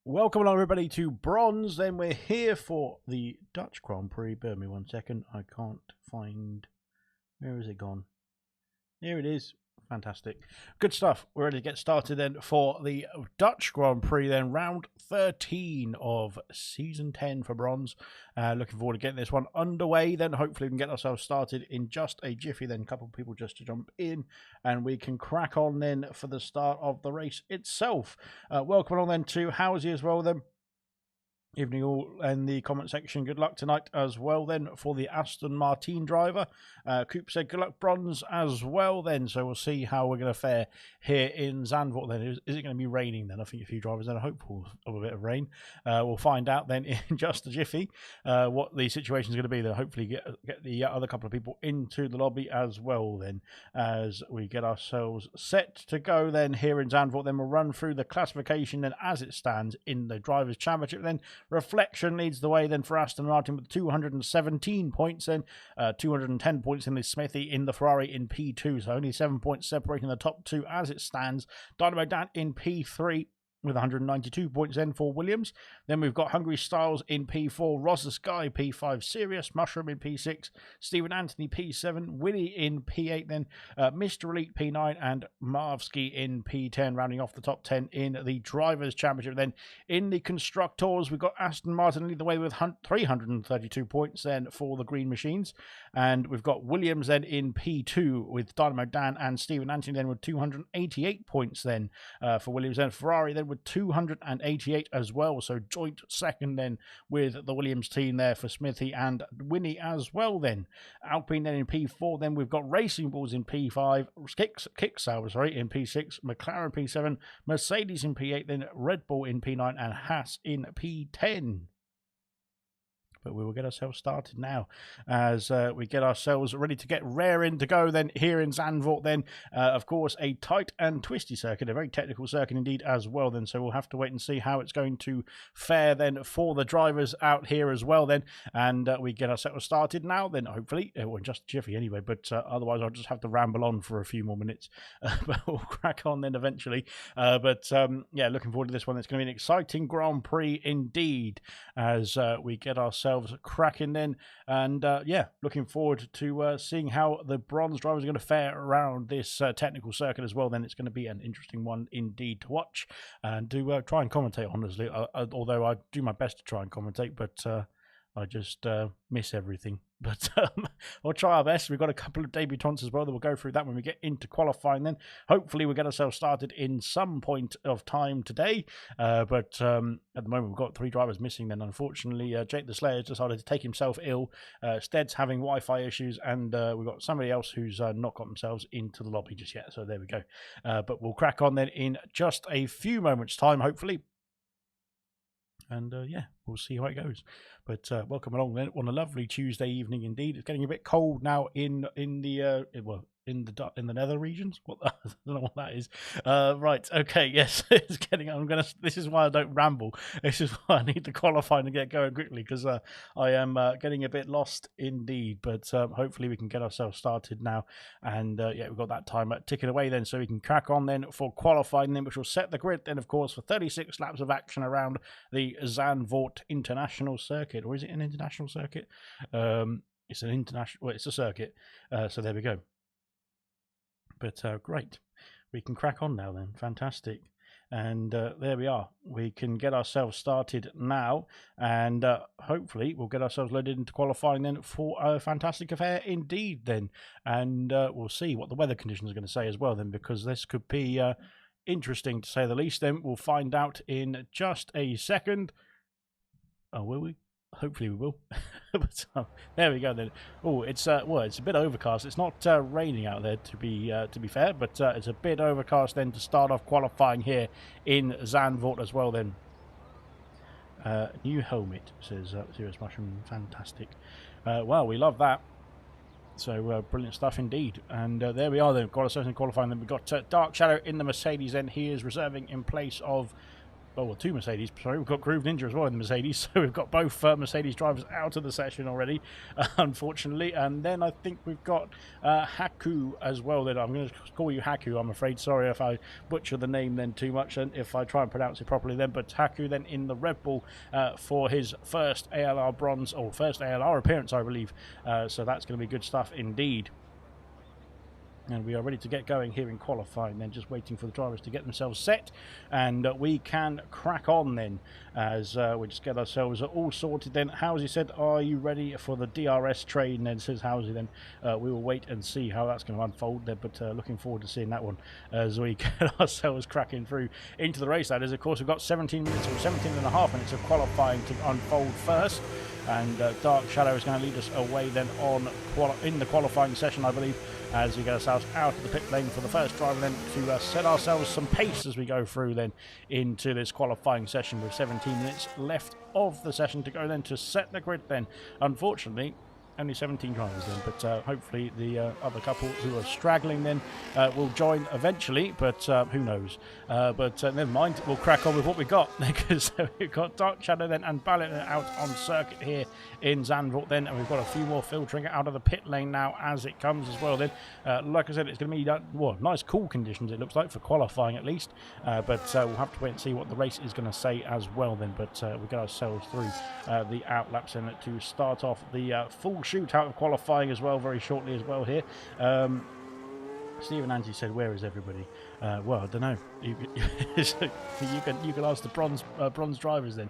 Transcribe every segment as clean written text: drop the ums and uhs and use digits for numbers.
Welcome along, everybody, to Bronze. Then we're here for the Dutch Grand Prix. Bear me 1 second. I can't find... Where has it gone? Here it is. fantastic. Good stuff. We're ready to get started then for the Dutch Grand Prix then, round 13 of season 10 for bronze. Looking forward to getting this one underway then. Hopefully we can get ourselves started in just a jiffy then. A couple of people just to jump in and we can crack on then for the start of the race itself. Welcome along then to Housie as well then. Evening all in the comment section. Good luck tonight as well then for the Aston Martin driver. Coop said good luck bronze as well then. So we'll see how we're going to fare here in Zandvoort then. Is it going to be raining then? I think a few drivers then are hopeful of a bit of rain. We'll find out then in just a jiffy what the situation is going to be then. Hopefully get the other couple of people into the lobby as well then as we get ourselves set to go then here in Zandvoort. Then we'll run through the classification then as it stands in the Drivers' Championship then. Reflection leads the way then for Aston Martin with 217 points then, 210 points in the Smithy in the Ferrari in P2, so only 7 points separating the top two as it stands. Dynamo Dan in P3 with 192 points then for Williams. Then we've got Hungry Styles in P4, Rosa Sky P5, Sirius Mushroom in P6, Stephen Anthony P7, Willie in P8 then, Mr. Elite P9 and Marvsky in P10, rounding off the top 10 in the Drivers' Championship. Then in the Constructors, we've got Aston Martin lead the way with 332 points then for the Green Machines, and we've got Williams then in P2 with Dynamo Dan and Stephen Anthony then with 288 points then for Williams, and Ferrari then with 288 as well, so joint second then with the Williams team there for Smithy and Winnie as well then. Alpine then in P4, then we've got Racing Bulls in P5, Kicksauber in P6, McLaren P7, Mercedes in P8, then Red Bull in P9 and Haas in P10. But we will get ourselves started now as we get ourselves ready to get raring to go then here in Zandvoort then. Of course, a tight and twisty circuit, a very technical circuit indeed as well then. So we'll have to wait and see how it's going to fare then for the drivers out here as well then. And we get ourselves started now then, hopefully. Well, just a jiffy anyway, but otherwise I'll just have to ramble on for a few more minutes. But we'll crack on then eventually. Yeah, looking forward to this one. It's going to be an exciting Grand Prix indeed as we get ourselves cracking then, and yeah, looking forward to seeing how the bronze drivers are going to fare around this technical circuit as well. Then it's going to be an interesting one indeed to watch and to try and commentate honestly, although I do my best to try and commentate, but I just miss everything. But we'll try our best. We've got a couple of debutants as well that we'll go through that when we get into qualifying then. Hopefully we'll get ourselves started in some point of time today. But at the moment we've got 3 drivers missing then. Unfortunately, Jake the Slayer has decided to take himself ill. Stead's having Wi-Fi issues, and we've got somebody else who's not got themselves into the lobby just yet. So there we go. But we'll crack on then in just a few moments' time, hopefully. And yeah, we'll see how it goes. But welcome along then on a lovely Tuesday evening indeed. It's getting a bit cold now in the nether regions. I don't know what that is. Right, okay, yes, it's getting. This is why I don't ramble. This is why I need to qualify and get going quickly, because I am getting a bit lost indeed. But hopefully we can get ourselves started now. And yeah, we've got that time ticking away then, so we can crack on then for qualifying then, which will set the grid then, of course, for 36 laps of action around the Zandvoort International Circuit. Or is it an international circuit? It's an international. Well, it's a circuit. So there we go. But great, we can crack on now then. Fantastic. And there we are. We can get ourselves started now, and hopefully we'll get ourselves loaded into qualifying then for a fantastic affair indeed then. And we'll see what the weather conditions are going to say as well then, because this could be interesting to say the least. Then we'll find out in just a second. Oh, will we? Hopefully we will. But, there we go then. Oh, it's well, it's a bit overcast. It's not raining out there to be fair, but it's a bit overcast then to start off qualifying here in Zandvoort as well then. New helmet, says Serious Mushroom. Fantastic. Well, we love that. So brilliant stuff indeed. And there we are then. Got ourselves in qualifying. Then we've got Dark Shadow in the Mercedes. Then he is reserving in place of. Oh, well, 2 Mercedes. Sorry, we've got Groove Ninja as well in the Mercedes. So we've got both Mercedes drivers out of the session already, unfortunately. And then I think we've got Haku as well. Then I'm going to call you Haku, I'm afraid. Sorry if I butcher the name then too much, and if I try and pronounce it properly then. But Haku then in the Red Bull for his first ALR bronze, or first ALR appearance, I believe. So that's going to be good stuff indeed. And we are ready to get going here in qualifying then, just waiting for the drivers to get themselves set, and we can crack on then as we just get ourselves all sorted then. Housie said, are you ready for the DRS train? Then says Housie, then we will wait and see how that's going to unfold there, but looking forward to seeing that one as we get ourselves cracking through into the race. That is, of course, we've got 17 minutes or 17 and a half minutes of qualifying to unfold first. And Dark Shadow is going to lead us away then on in the qualifying session, I believe, as we get ourselves out of the pit lane for the first driver then to set ourselves some pace as we go through then into this qualifying session with 17 minutes left of the session to go then to set the grid then. Unfortunately, only 17 drivers then, but hopefully the other couple who are straggling then will join eventually, but who knows. But never mind, we'll crack on with what we got, because we've got Dark Shadow then and Ballot out on circuit here in Zandvoort then, and we've got a few more filtering out of the pit lane now as it comes as well then. Like I said, it's going to be well, nice cool conditions it looks like for qualifying at least, but we'll have to wait and see what the race is going to say as well then. But we'll get ourselves through the outlaps then to start off the full shootout of qualifying as well very shortly as well here. Stephen Angie said, where is everybody? Well, I don't know. You can ask the bronze drivers then.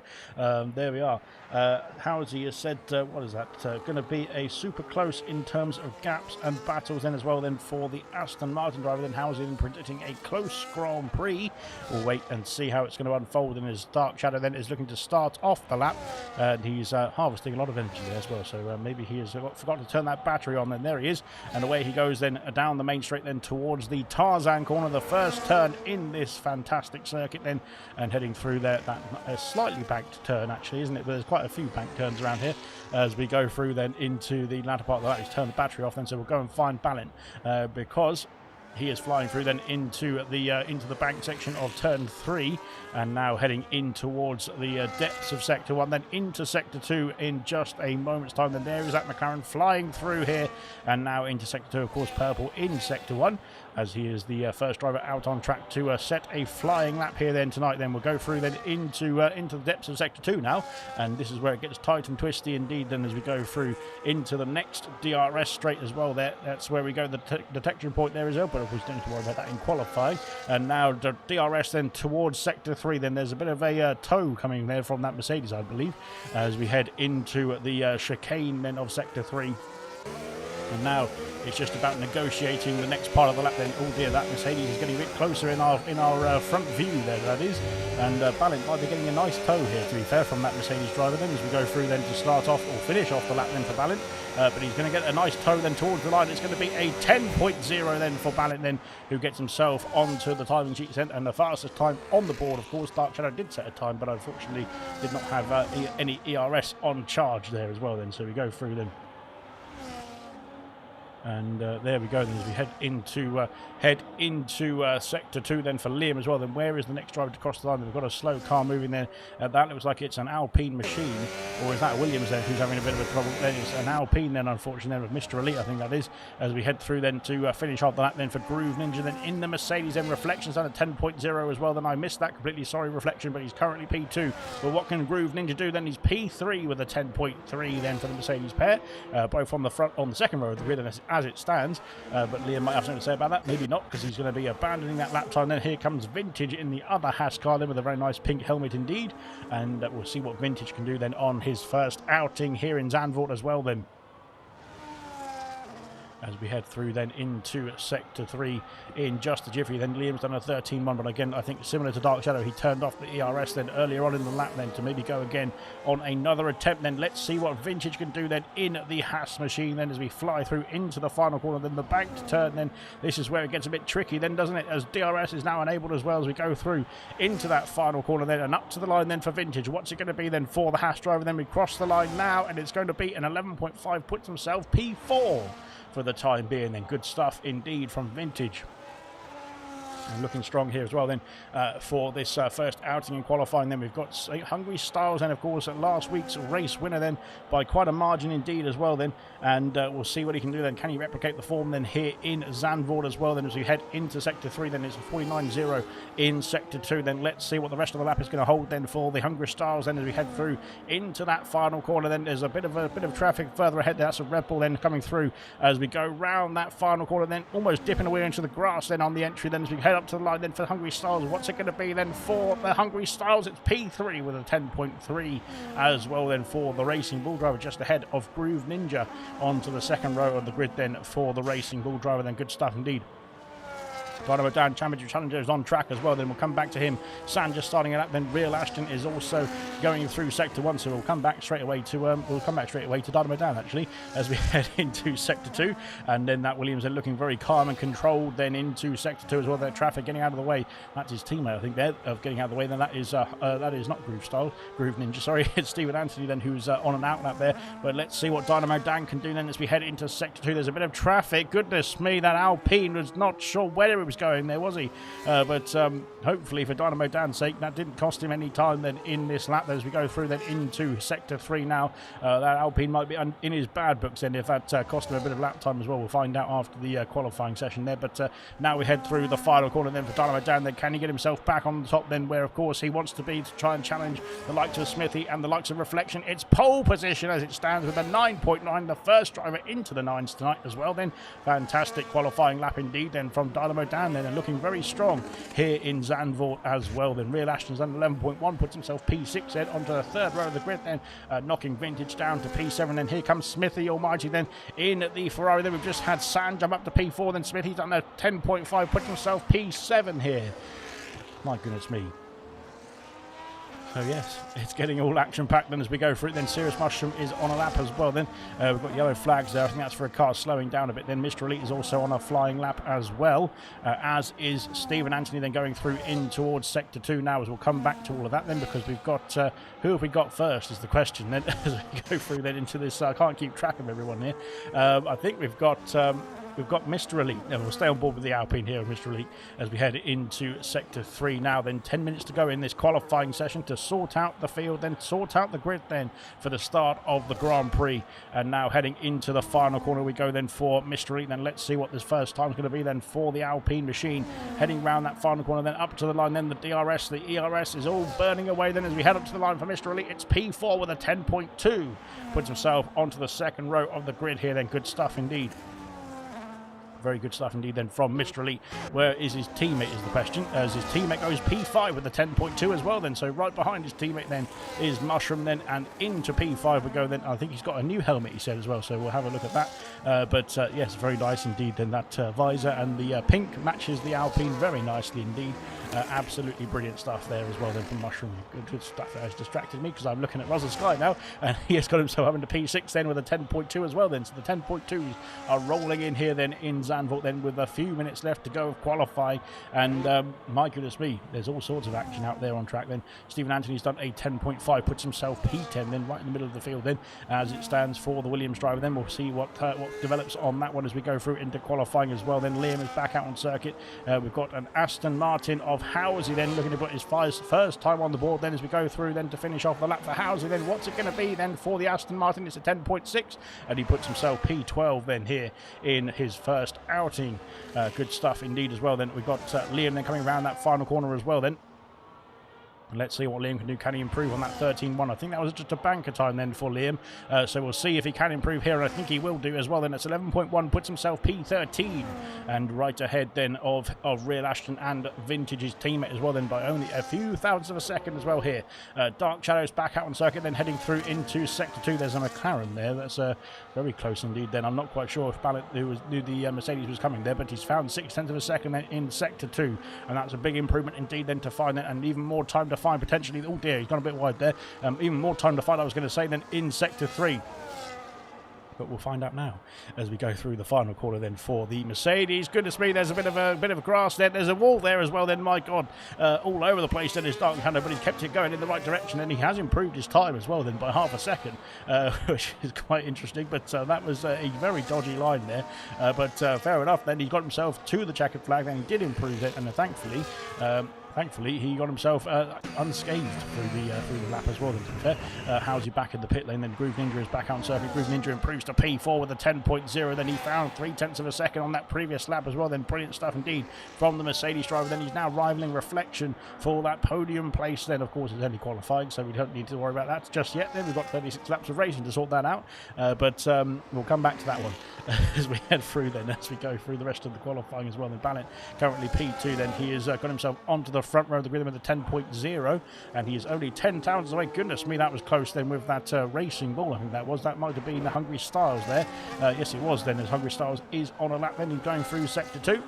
There we are. Housie has said, what is that? Going to be a super close in terms of gaps and battles then as well then for the Aston Martin driver. Then Housie then predicting a close Grand Prix. We'll wait and see how it's going to unfold. And as Dark Shadow then is looking to start off the lap, and he's harvesting a lot of energy there as well. So maybe he has forgot to turn that battery on. Then there he is, and away he goes then down the main straight then towards the Tarzan corner, the first turn in this fantastic circuit then, and heading through there, that slightly banked turn actually, isn't it? But there's quite a few banked turns around here as we go through then into the latter part of the lap. He's turned the battery off then, so we'll go and find Ballin because he is flying through then into the bank section of turn 3, and now heading in towards the depths of sector 1, then into sector 2 in just a moment's time. Then there is that McLaren flying through here, and now into sector 2, of course, purple in sector 1, as he is the first driver out on track to set a flying lap here then tonight. Then we'll go through then into the depths of sector 2 now, and this is where it gets tight and twisty indeed then as we go through into the next DRS straight as well there. That's where we go, the detection point there as well, but of course don't have to worry about that in qualifying. And now the DRS then towards sector 3, then there's a bit of a tow coming there from that Mercedes, I believe, as we head into the chicane then of sector 3. And now it's just about negotiating the next part of the lap then. Oh dear, that Mercedes is getting a bit closer in our front view there, that is. And Ballin might be getting a nice tow here, to be fair, from that Mercedes driver then as we go through then to start off or finish off the lap then for Ballin. But he's going to get a nice tow then towards the line. It's going to be a 10.0 then for Ballin then, who gets himself onto the timing sheet then, and the fastest time on the board, of course. Dark Shadow did set a time, but unfortunately did not have any ERS on charge there as well then. So we go through then. And there we go then as we head into sector 2 then for Liam as well. Then where is the next driver to cross the line? We've got a slow car moving there. That looks like it's an Alpine machine, or is that Williams there who's having a bit of a trouble? Then it's an Alpine then, unfortunately, with Mr. Elite, I think that is, as we head through then to finish off the lap then for Groove Ninja. Then in the Mercedes then, Reflection's done a 10.0 as well. Then I missed that completely, sorry Reflection, but he's currently P2. But what can Groove Ninja do then? He's P3 with a 10.3 then for the Mercedes pair, both on the front, on the second row of the grid as it stands. But Liam might have something to say about that, maybe not, because he's going to be abandoning that lap time. Then here comes Vintage in the other Haas car then with a very nice pink helmet indeed, and we'll see what Vintage can do then on his first outing here in Zandvoort as well then, as we head through then into sector 3 in just a jiffy. Then Liam's done a 13.1, but again, I think similar to Dark Shadow, he turned off the ERS then earlier on in the lap then to maybe go again on another attempt. Then let's see what Vintage can do then in the Haas machine then as we fly through into the final corner. Then the banked turn, then this is where it gets a bit tricky then, doesn't it, as DRS is now enabled as well as we go through into that final corner then, and up to the line then for Vintage. What's it going to be then for the Haas driver? Then we cross the line now, and it's going to be an 11.5, puts himself P4 for the time being then. Good stuff indeed from Vintage. And looking strong here as well then for this first outing in qualifying. Then we've got Hungry Styles and of course last week's race winner then by quite a margin indeed as well then, and we'll see what he can do then. Can he replicate the form then here in Zandvoort as well then as we head into sector 3? Then it's a 49.0 in sector 2. Then let's see what the rest of the lap is going to hold then for the Hungry Styles then as we head through into that final corner. Then there's a bit of traffic further ahead. That's a Red Bull then coming through as we go round that final corner, then almost dipping away into the grass then on the entry then as we head up to the line then for Hungry Styles. What's it going to be then for the Hungry Styles? It's P3 with a 10.3 as well then for the Racing Bull Driver, just ahead of Groove Ninja onto the second row of the grid then for the Racing Bull Driver. Then good stuff indeed. Dynamo Dan Championship Challenger is on track as well. Then we'll come back to him. San just starting it up. Then Real Ashton is also going through sector 1. So we'll come back straight away to Dynamo Dan actually as we head into sector 2. And then that Williams then looking very calm and controlled then into sector 2 as well. Their traffic getting out of the way. That's his teammate, I think, there of getting out of the way. Then that is not Groove Ninja. Sorry, it's Stephen Anthony then who's on and out there. But let's see what Dynamo Dan can do then as we head into sector 2. There's a bit of traffic. Goodness me, that Alpine was not sure where it was going there, was he? But hopefully for Dynamo Dan's sake that didn't cost him any time then in this lap as we go through then into sector 3 now. That Alpine might be in his bad books then if that cost him a bit of lap time as well. We'll find out after the qualifying session there. But now we head through the final corner then for Dynamo Dan. Then can he get himself back on the top then where of course he wants to be to try and challenge the likes of Smithy and the likes of Reflection? It's pole position as it stands with a 9.9, the first driver into the 9s tonight as well then. Fantastic qualifying lap indeed then from Dynamo Dan then, and looking very strong here in Zandvoort as well. Then Real Ashton's done 11.1, puts himself P6 then onto the third row of the grid then, knocking Vintage down to P7. Then here comes Smithy Almighty then in the Ferrari. Then we've just had San jump up to P4. Then Smithy's done a 10.5, putting himself P7 here. My goodness me. So yes, it's getting all action-packed then as we go through it. Then Serious Mushroom is on a lap as well then. We've got yellow flags there. I think that's for a car slowing down a bit. Then Mr. Elite is also on a flying lap as well, as is Stephen Anthony then going through in towards Sector 2 now, as we'll come back to all of that then, because we've got, who have we got first is the question then as we go through then into this. I can't keep track of everyone here. I think we've got Mr. Elite, and we'll stay on board with the Alpine here, Mr. Elite, as we head into Sector 3 now. Then 10 minutes to go in this qualifying session to sort out the field, then sort out the grid then for the start of the Grand Prix. And now heading into the final corner we go then for Mr. Elite. Then let's see what this first time is going to be then for the Alpine machine. Heading round that final corner, then up to the line, then the DRS, the ERS is all burning away then as we head up to the line for Mr. Elite. It's P4 with a 10.2. Puts himself onto the second row of the grid here then. Good stuff indeed. Very good stuff indeed then from Mr. Elite. Where is his teammate is the question, as his teammate goes P5 with the 10.2 as well then. So right behind his teammate then is Mushroom then, and into P5 we go then. I think he's got a new helmet, he said, as well, so we'll have a look at that. But yes, very nice indeed then. That visor and the pink matches the Alpine very nicely indeed. Absolutely brilliant stuff there as well then from Mushroom. Good stuff that has distracted me because I'm looking at Russell Sky now, and he has got himself up into P6 then with a 10.2 as well then. So the 10.2s are rolling in here then in Zandvoort then with a few minutes left to go of qualifying. And my goodness me, there's all sorts of action out there on track then. Stephen Anthony's done a 10.5, puts himself P10 then right in the middle of the field then as it stands for the Williams driver. Then we'll see what develops on that one as we go through into qualifying as well. Then Liam is back out on circuit. We've got an Aston Martin of Housley then looking to put his first time on the board then as we go through then to finish off the lap for Housley. Then what's it going to be then for the Aston Martin? It's a 10.6, and he puts himself P12 then here in his first outing. Good stuff indeed as well then. We've got Liam then coming around that final corner as well then. Let's see what Liam can do. Can he improve on that 13.1? I think that was just a banker time then for Liam. So we'll see if he can improve here, and I think he will do as well. Then it's 11.1, puts himself P13, and right ahead then of Real Ashton and Vintage's teammate as well then by only a few thousandths of a second as well here. Dark Shadows back out on circuit, then heading through into Sector 2. There's a McLaren there. That's very close indeed then. I'm not quite sure if Ballot knew the Mercedes was coming there, but he's found 0.6 of a second then in Sector 2, and that's a big improvement indeed then to find that, and even more time to find potentially. Oh dear, he's gone a bit wide there. Even more time to find, I was going to say, then in Sector 3. But we'll find out now as we go through the final corner then for the Mercedes. Goodness me, there's a bit of grass there. There's a wall there as well then, my God. All over the place then is Dark Hunter, but he's kept it going in the right direction, and he has improved his time as well then by half a second, which is quite interesting. But that was a very dodgy line there. But fair enough, then he got himself to the checkered flag, then he did improve it, and thankfully, he got himself unscathed through the lap as well, then, to be fair. Howsey back in the pit lane, then Groove Ninja is back out on circuit. Groove Ninja improves to P4 with a 10.0. Then he found 0.3 of a second on that previous lap as well. Then brilliant stuff indeed from the Mercedes driver. Then he's now rivaling Reflection for that podium place. Then, of course, it's only qualifying, so we don't need to worry about that just yet. Then we've got 36 laps of racing to sort that out. But we'll come back to that one as we head through then, as we go through the rest of the qualifying as well. Then Ballant currently P2. Then he has got himself onto the front row of the grid with a 10.0, and he is only 10 thousandths away. Goodness me, that was close then with that racing ball. I think that might have been the Hungry Styles there. Yes, it was then, as Hungry Styles is on a lap then. He's going through sector 2.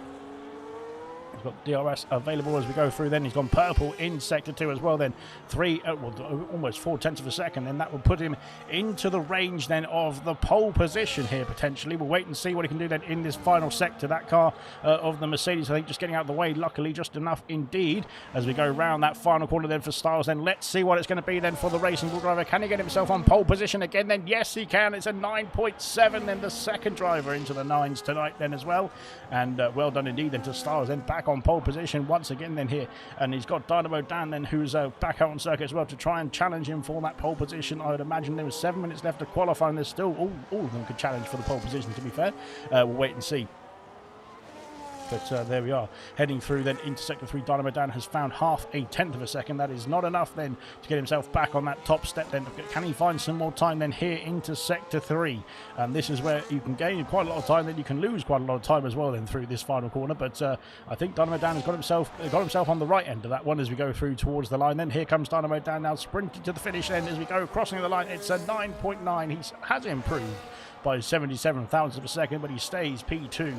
He's got DRS available as we go through then. He's gone purple in sector 2 as well then. Almost 0.4 of a second. Then that will put him into the range then of the pole position here potentially. We'll wait and see what he can do then in this final sector. That car of the Mercedes, I think, just getting out of the way. Luckily, just enough indeed as we go round that final corner then for Styles. Then let's see what it's going to be then for the racing ball driver. Can he get himself on pole position again then? Yes, he can. It's a 9.7 then, the second driver into the 9s tonight then as well. And well done indeed then to Styles. Then back on pole position once again then here, and he's got Dynamo Dan then, who's back out on circuit as well to try and challenge him for that pole position. I would imagine there was 7 minutes left to qualify, and there's still all of them could challenge for the pole position, to be fair. We'll wait and see. But there we are, heading through then into sector 3. Dynamo Dan has found 0.5 of a second. That is not enough then to get himself back on that top step then. Can he find some more time then here into sector 3? And this is where you can gain quite a lot of time, then you can lose quite a lot of time as well then through this final corner. But I think Dynamo Dan has got himself on the right end of that one as we go through towards the line. Then here comes Dynamo Dan now sprinting to the finish then as we go crossing the line. It's a 9.9. He has improved by 77 thousandths of a second, but he stays P2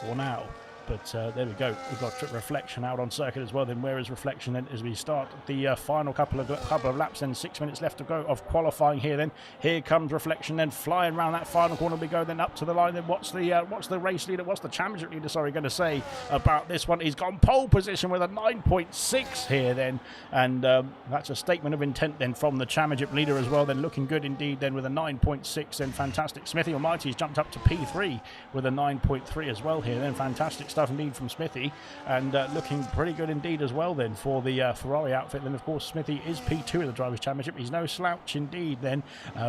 for now. But there we go. We've got Reflection out on circuit as well. Then where is Reflection then as we start the final couple of laps? Then 6 minutes left to go of qualifying here. Then here comes Reflection. Then flying around that final corner we go. Then up to the line. Then what's the race leader? What's the championship leader? Sorry, going to say about this one? He's gone pole position with a 9.6 here. Then and that's a statement of intent then from the championship leader as well. Then looking good indeed. Then with a 9.6. Then fantastic. Smithy Almighty's jumped up to P3 with a 9.3 as well here. Then fantastic stuff indeed from Smithy, and looking pretty good indeed as well then for the Ferrari outfit. Then of course Smithy is P2 of the Drivers' Championship. He's no slouch indeed then,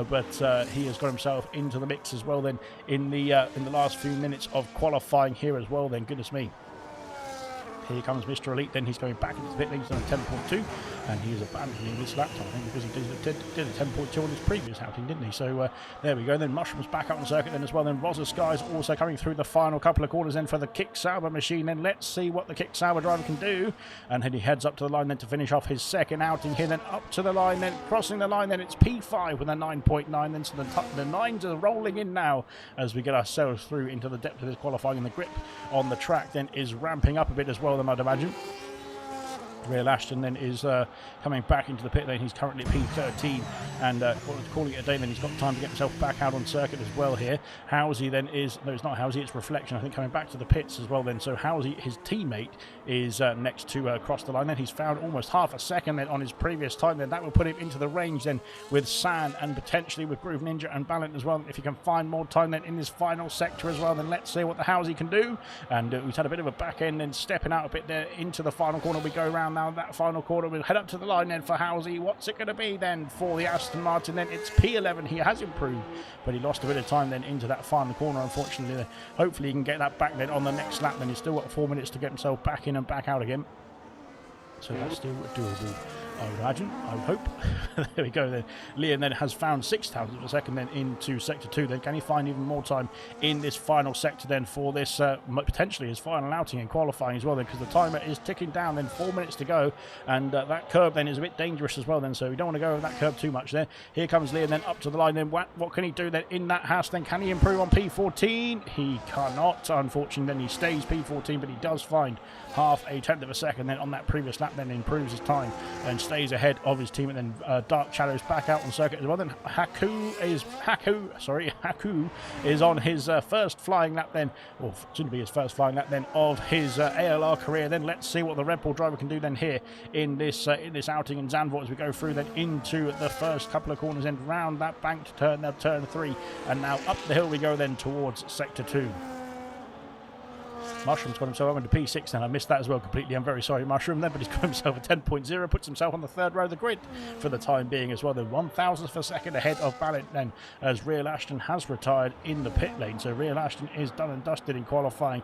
but he has got himself into the mix as well then in the last few minutes of qualifying here as well then. Goodness me. Here comes Mr. Elite, then he's going back into the pit lane. He's done a 10.2, and he is abandoning this lap time, I think, because he did a 10.2 on his previous outing, didn't he? So there we go. Then Mushroom's back out on circuit then as well. Then Rosa Sky's also coming through the final couple of corners then for the Kick Sauber machine. Then let's see what the Kick Sauber driver can do. And then he heads up to the line then to finish off his second outing here. Then up to the line, then crossing the line. Then it's P5 with a 9.9. Then so the 9s are rolling in now as we get ourselves through into the depth of this qualifying, and the grip on the track then is ramping up a bit as well, I'd imagine. Real Ashton then is coming back into the pit lane. He's currently P13, and calling it a day. Then he's got time to get himself back out on circuit as well here. Howsey then is, no, it's not Howsey, it's Reflection, I think, coming back to the pits as well then. So Howsey, his teammate, is next to cross the line. Then he's found almost half a second then on his previous time. Then that will put him into the range then with San and potentially with Groove Ninja and Ballant as well. If he can find more time then in this final sector as well, then let's see what the Howsey can do. And we've had a bit of a back end and stepping out a bit there into the final corner. We go around now that final quarter. We'll head up to the line then for Howsey. What's it going to be then for the Aston Martin? Then it's P11. He has improved, but he lost a bit of time then into that final corner, unfortunately. Hopefully he can get that back then on the next lap. Then he's still got 4 minutes to get himself back in and back out again. So that's still doable, I would imagine, I would hope. There we go then. Liam then has found 6 thousandths of a second then into sector 2. Then can he find even more time in this final sector then for this potentially his final outing in qualifying as well then, because the timer is ticking down. Then 4 minutes to go, and that curve then is a bit dangerous as well then, so we don't want to go over that curve too much there. Here comes Liam then up to the line. Then what can he do then in that house? Then can he improve on P14? He cannot, unfortunately. Then he stays P14, but he does find 0.5 of a second then on that previous lap, then improves his time and stays ahead of his team, and then Dark Shadows back out on circuit as well. Then Haku is on his first flying lap then, or soon to be his first flying lap then of his ALR career. Then let's see what the Red Bull driver can do then here in this outing in Zandvoort as we go through then into the first couple of corners and round that banked turn, now turn 3, and now up the hill we go then towards sector 2. Mushroom's got himself up into P6 and I missed that as well completely. I'm very sorry, Mushroom, then, but he's got himself a 10.0, puts himself on the third row of the grid for the time being as well. Then 1,000th of a second ahead of Ballant then, as Real Ashton has retired in the pit lane. So Real Ashton is done and dusted in qualifying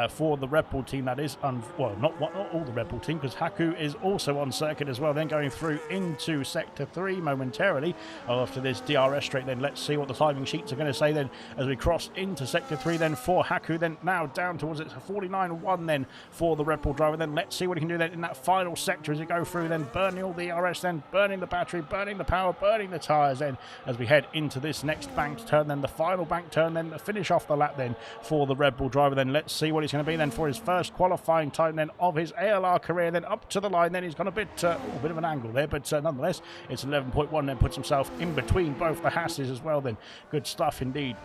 for the Red Bull team. That is, well, not all the Red Bull team, because Haku is also on circuit as well. Then going through into sector 3 momentarily after this DRS straight. Then let's see what the timing sheets are going to say then as we cross into sector 3 then for Haku. Then now down towards it. 49.1 then for the Red Bull driver. Then let's see what he can do then in that final sector as we go through, then burning all the RS, then burning the battery, burning the power, burning the tyres then as we head into this next banked turn, then the final bank turn, then finish off the lap then for the Red Bull driver. Then let's see what he's going to be then for his first qualifying time then of his ALR career. Then up to the line, then he's got a bit of an angle there, but nonetheless it's 11.1, then puts himself in between both the Hasses as well. Then good stuff indeed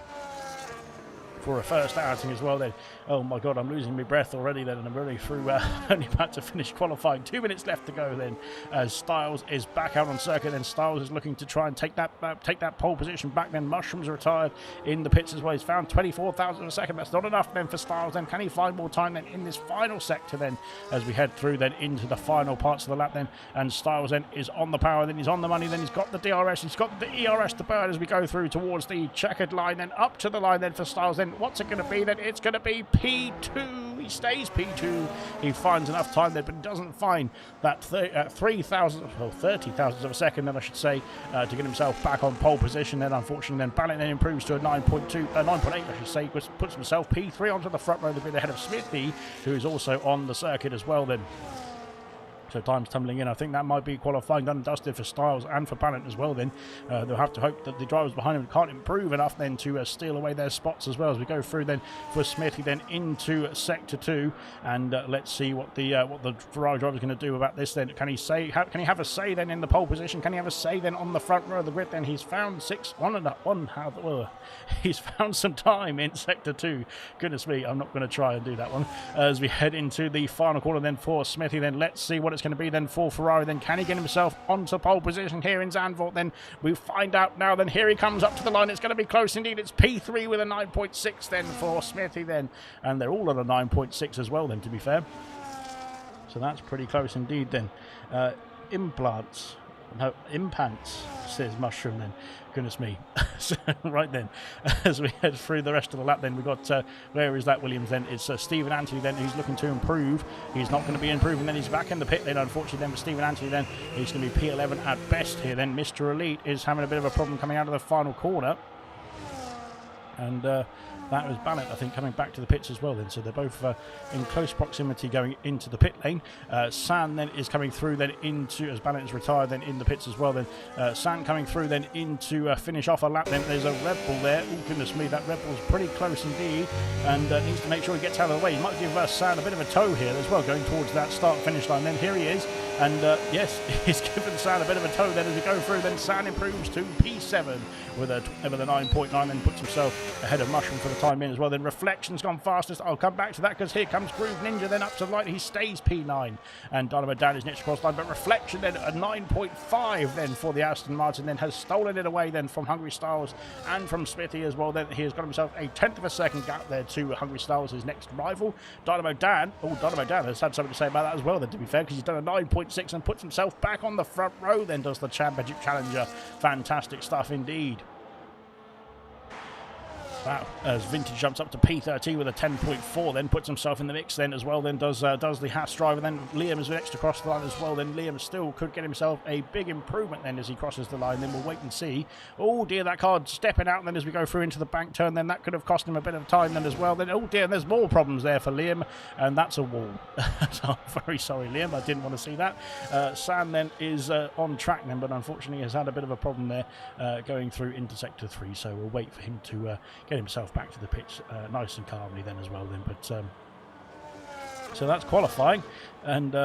for a first outing as well then. Oh my god, I'm losing my breath already then, and I'm really through only about to finish qualifying. 2 minutes left to go then as Styles is back out on circuit. Then Styles is looking to try and take that pole position back. Then Mushroom's retired in the pits as well. He's found 24,000 of a second. That's not enough then for Styles. Then can he find more time then in this final sector then as we head through then into the final parts of the lap then, and Styles then is on the power, then he's on the money, then he's got the DRS, he's got the ERS to burn as we go through towards the checkered line, then up to the line then for Styles. Then what's it going to be then? It's going to be P2. He stays P2. He finds enough time there, but he doesn't find that 30,000 of a second then I should say to get himself back on pole position. Then unfortunately then Ballant then improves to a 9.8 I should say, puts himself P3 onto the front row, the bit ahead of Smithy, who is also on the circuit as well then. So time's tumbling in. I think that might be qualifying done and dusted for Styles and for Ballant as well then. They'll have to hope that the drivers behind him can't improve enough then to steal away their spots as well as we go through then for Smithy then into sector 2. And let's see what the Ferrari driver is going to do about this then. Can he have a say then in the pole position? Can he have a say then on the front row of the grid then? He's found he's found some time in sector 2. Goodness me, I'm not going to try and do that one. As we head into the final corner then for Smithy, then let's see what it's going to be then for Ferrari. Then can he get himself onto pole position here in Zandvoort? Then we find out now. Then here he comes up to the line. It's going to be close indeed. It's P3 with a 9.6 then for Smithy then, and they're all at a 9.6 as well then, to be fair. So that's pretty close indeed then. Implants, says Mushroom then. Goodness me. So, right then, as we head through the rest of the lap then, we've got, where is that Williams then? It's Stephen Anthony then, who's looking to improve. He's not going to be improving then. He's back in the pit lane, unfortunately then for Stephen Anthony then. He's going to be P11 at best here then. Mr. Elite is having a bit of a problem coming out of the final corner. And that was Ballant, I think, coming back to the pits as well then. So they're both in close proximity going into the pit lane. San then is coming through then into, as Ballant is retired then in the pits as well then. San coming through then into finish off a lap then. There's a Red Bull there. Oh goodness me, that Red Bull's pretty close indeed, and needs to make sure he gets out of the way. He might give San a bit of a tow here as well, going towards that start finish line. Then here he is, and yes, he's given San a bit of a tow then as we go through. Then San improves to P7 with a 9.9, then puts himself ahead of Mushroom for the time in as well. Then Reflection's gone fastest. I'll come back to that because here comes Groove Ninja then up to the line. He stays P9, and Dynamo Dan is next across the line, but Reflection then a 9.5 then for the Aston Martin, then has stolen it away then from Hungry Styles and from Smithy as well. Then he has got himself a 10th of a second gap there to Hungry Styles, his next rival. Dynamo Dan has had something to say about that as well then, to be fair, because he's done a 9.6 and puts himself back on the front row then, does the Championship Challenger. Fantastic stuff indeed. Wow, as Vintage jumps up to P13 with a 10.4, then puts himself in the mix then as well, then does the Haas driver. Then Liam is next across the line as well. Then Liam still could get himself a big improvement then as he crosses the line. Then we'll wait and see. Oh dear, that card stepping out, and then as we go through into the bank turn, then that could have cost him a bit of time then as well. Then oh dear, and there's more problems there for Liam, and that's a wall. So I'm very sorry, Liam, I didn't want to see that. Sam then is on track then, but unfortunately has had a bit of a problem there going through into sector 3, so we'll wait for him to get himself back to the pitch nice and calmly then as well then. But so that's qualifying, and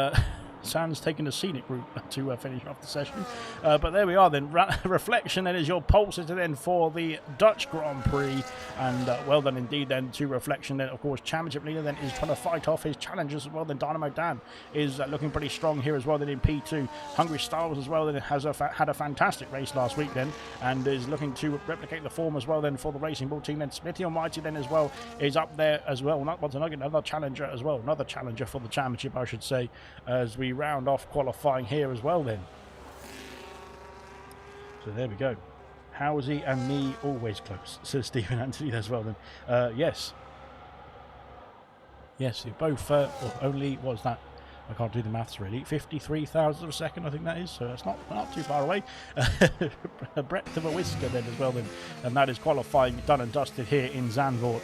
Sans taking a scenic route to finish off the session. But there we are then. Reflection then is your pole sitter then for the Dutch Grand Prix. And well done indeed then to Reflection. Then, of course, championship leader then is trying to fight off his challengers as well. Then Dynamo Dan is looking pretty strong here as well. Then in P2, Hungry Styles as well. Then has had a fantastic race last week then, and is looking to replicate the form as well then for the Racing Bull team. Then Smithy Almighty then as well is up there as well. Not once another challenger as well. Another challenger for the championship, I should say, as we round off qualifying here as well then. So there we go. Howsey and me always close, says Stephen Anthony as well then. Yes, you're both only, what's that? I can't do the maths really. 53,000 of a second, I think that is. So that's not too far away. A breadth of a whisker then as well then, and that is qualifying done and dusted here in Zandvoort.